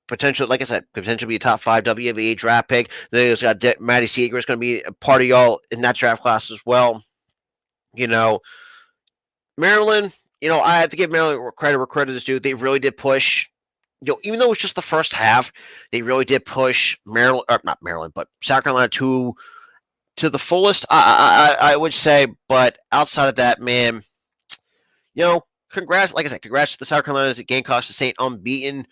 Potential, like I said, potentially be a top 5 WNBA draft pick. Then there's got Maddie Seeger is going to be a part of y'all in that draft class as well. Maryland, I have to give Maryland credit where credit is due. They really did push, even though it was just the first half, they really did push Maryland, or not Maryland, but South Carolina to the fullest, I would say. But outside of that, man, congrats, like I said, congrats to the South Carolina Gamecocks to stay unbeaten.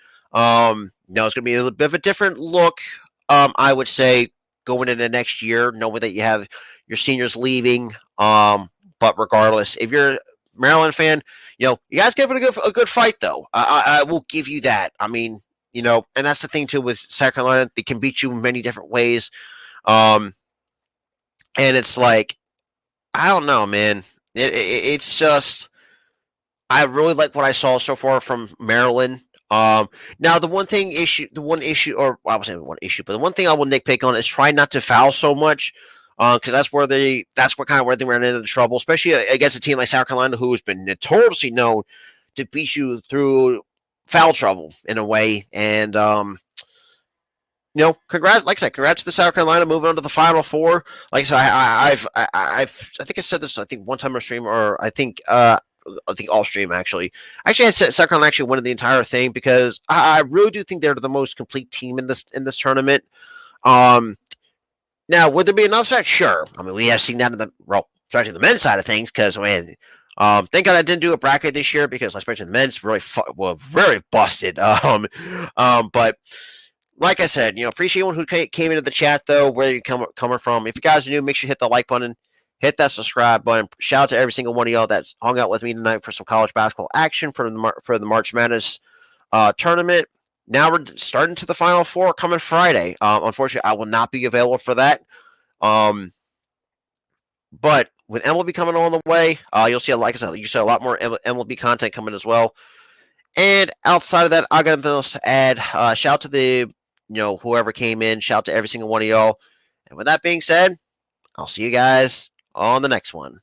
It's going to be a little bit of a different look, I would say, going into next year, knowing that you have your seniors leaving. But regardless, if you're a Maryland fan, you guys give it a good fight, though. I will give you that. I mean, and that's the thing, too, with South Carolina. They can beat you in many different ways. And it's like, I don't know, man. It's just, I really like what I saw so far from Maryland. Now the one thing I will nitpick on is try not to foul so much, because that's where they ran into trouble, especially against a team like South Carolina, who has been notoriously known to beat you through foul trouble in a way. And congrats to the South Carolina moving on to the Final Four. Like I said, I think I said this one time on stream, or I think off stream actually. Actually, I said South Carolina actually winning the entire thing, because I really do think they're the most complete team in this tournament. Now, would there be an upset? Sure. I mean, we have seen that in the especially the men's side of things. Because thank God I didn't do a bracket this year because, especially the men's, really were very busted. But like I said, appreciate anyone who came into the chat though. Where you coming from? If you guys are new, make sure you hit the like button, hit that subscribe button. Shout out to every single one of y'all that's hung out with me tonight for some college basketball action for the March Madness tournament. Now we're starting to the Final Four coming Friday. Unfortunately, I will not be available for that. But with MLB coming on the way, you'll see, like I said, you see a lot more MLB content coming as well. And outside of that, I got nothing else to add. Shout out to the whoever came in. Shout out to every single one of y'all. And with that being said, I'll see you guys on the next one.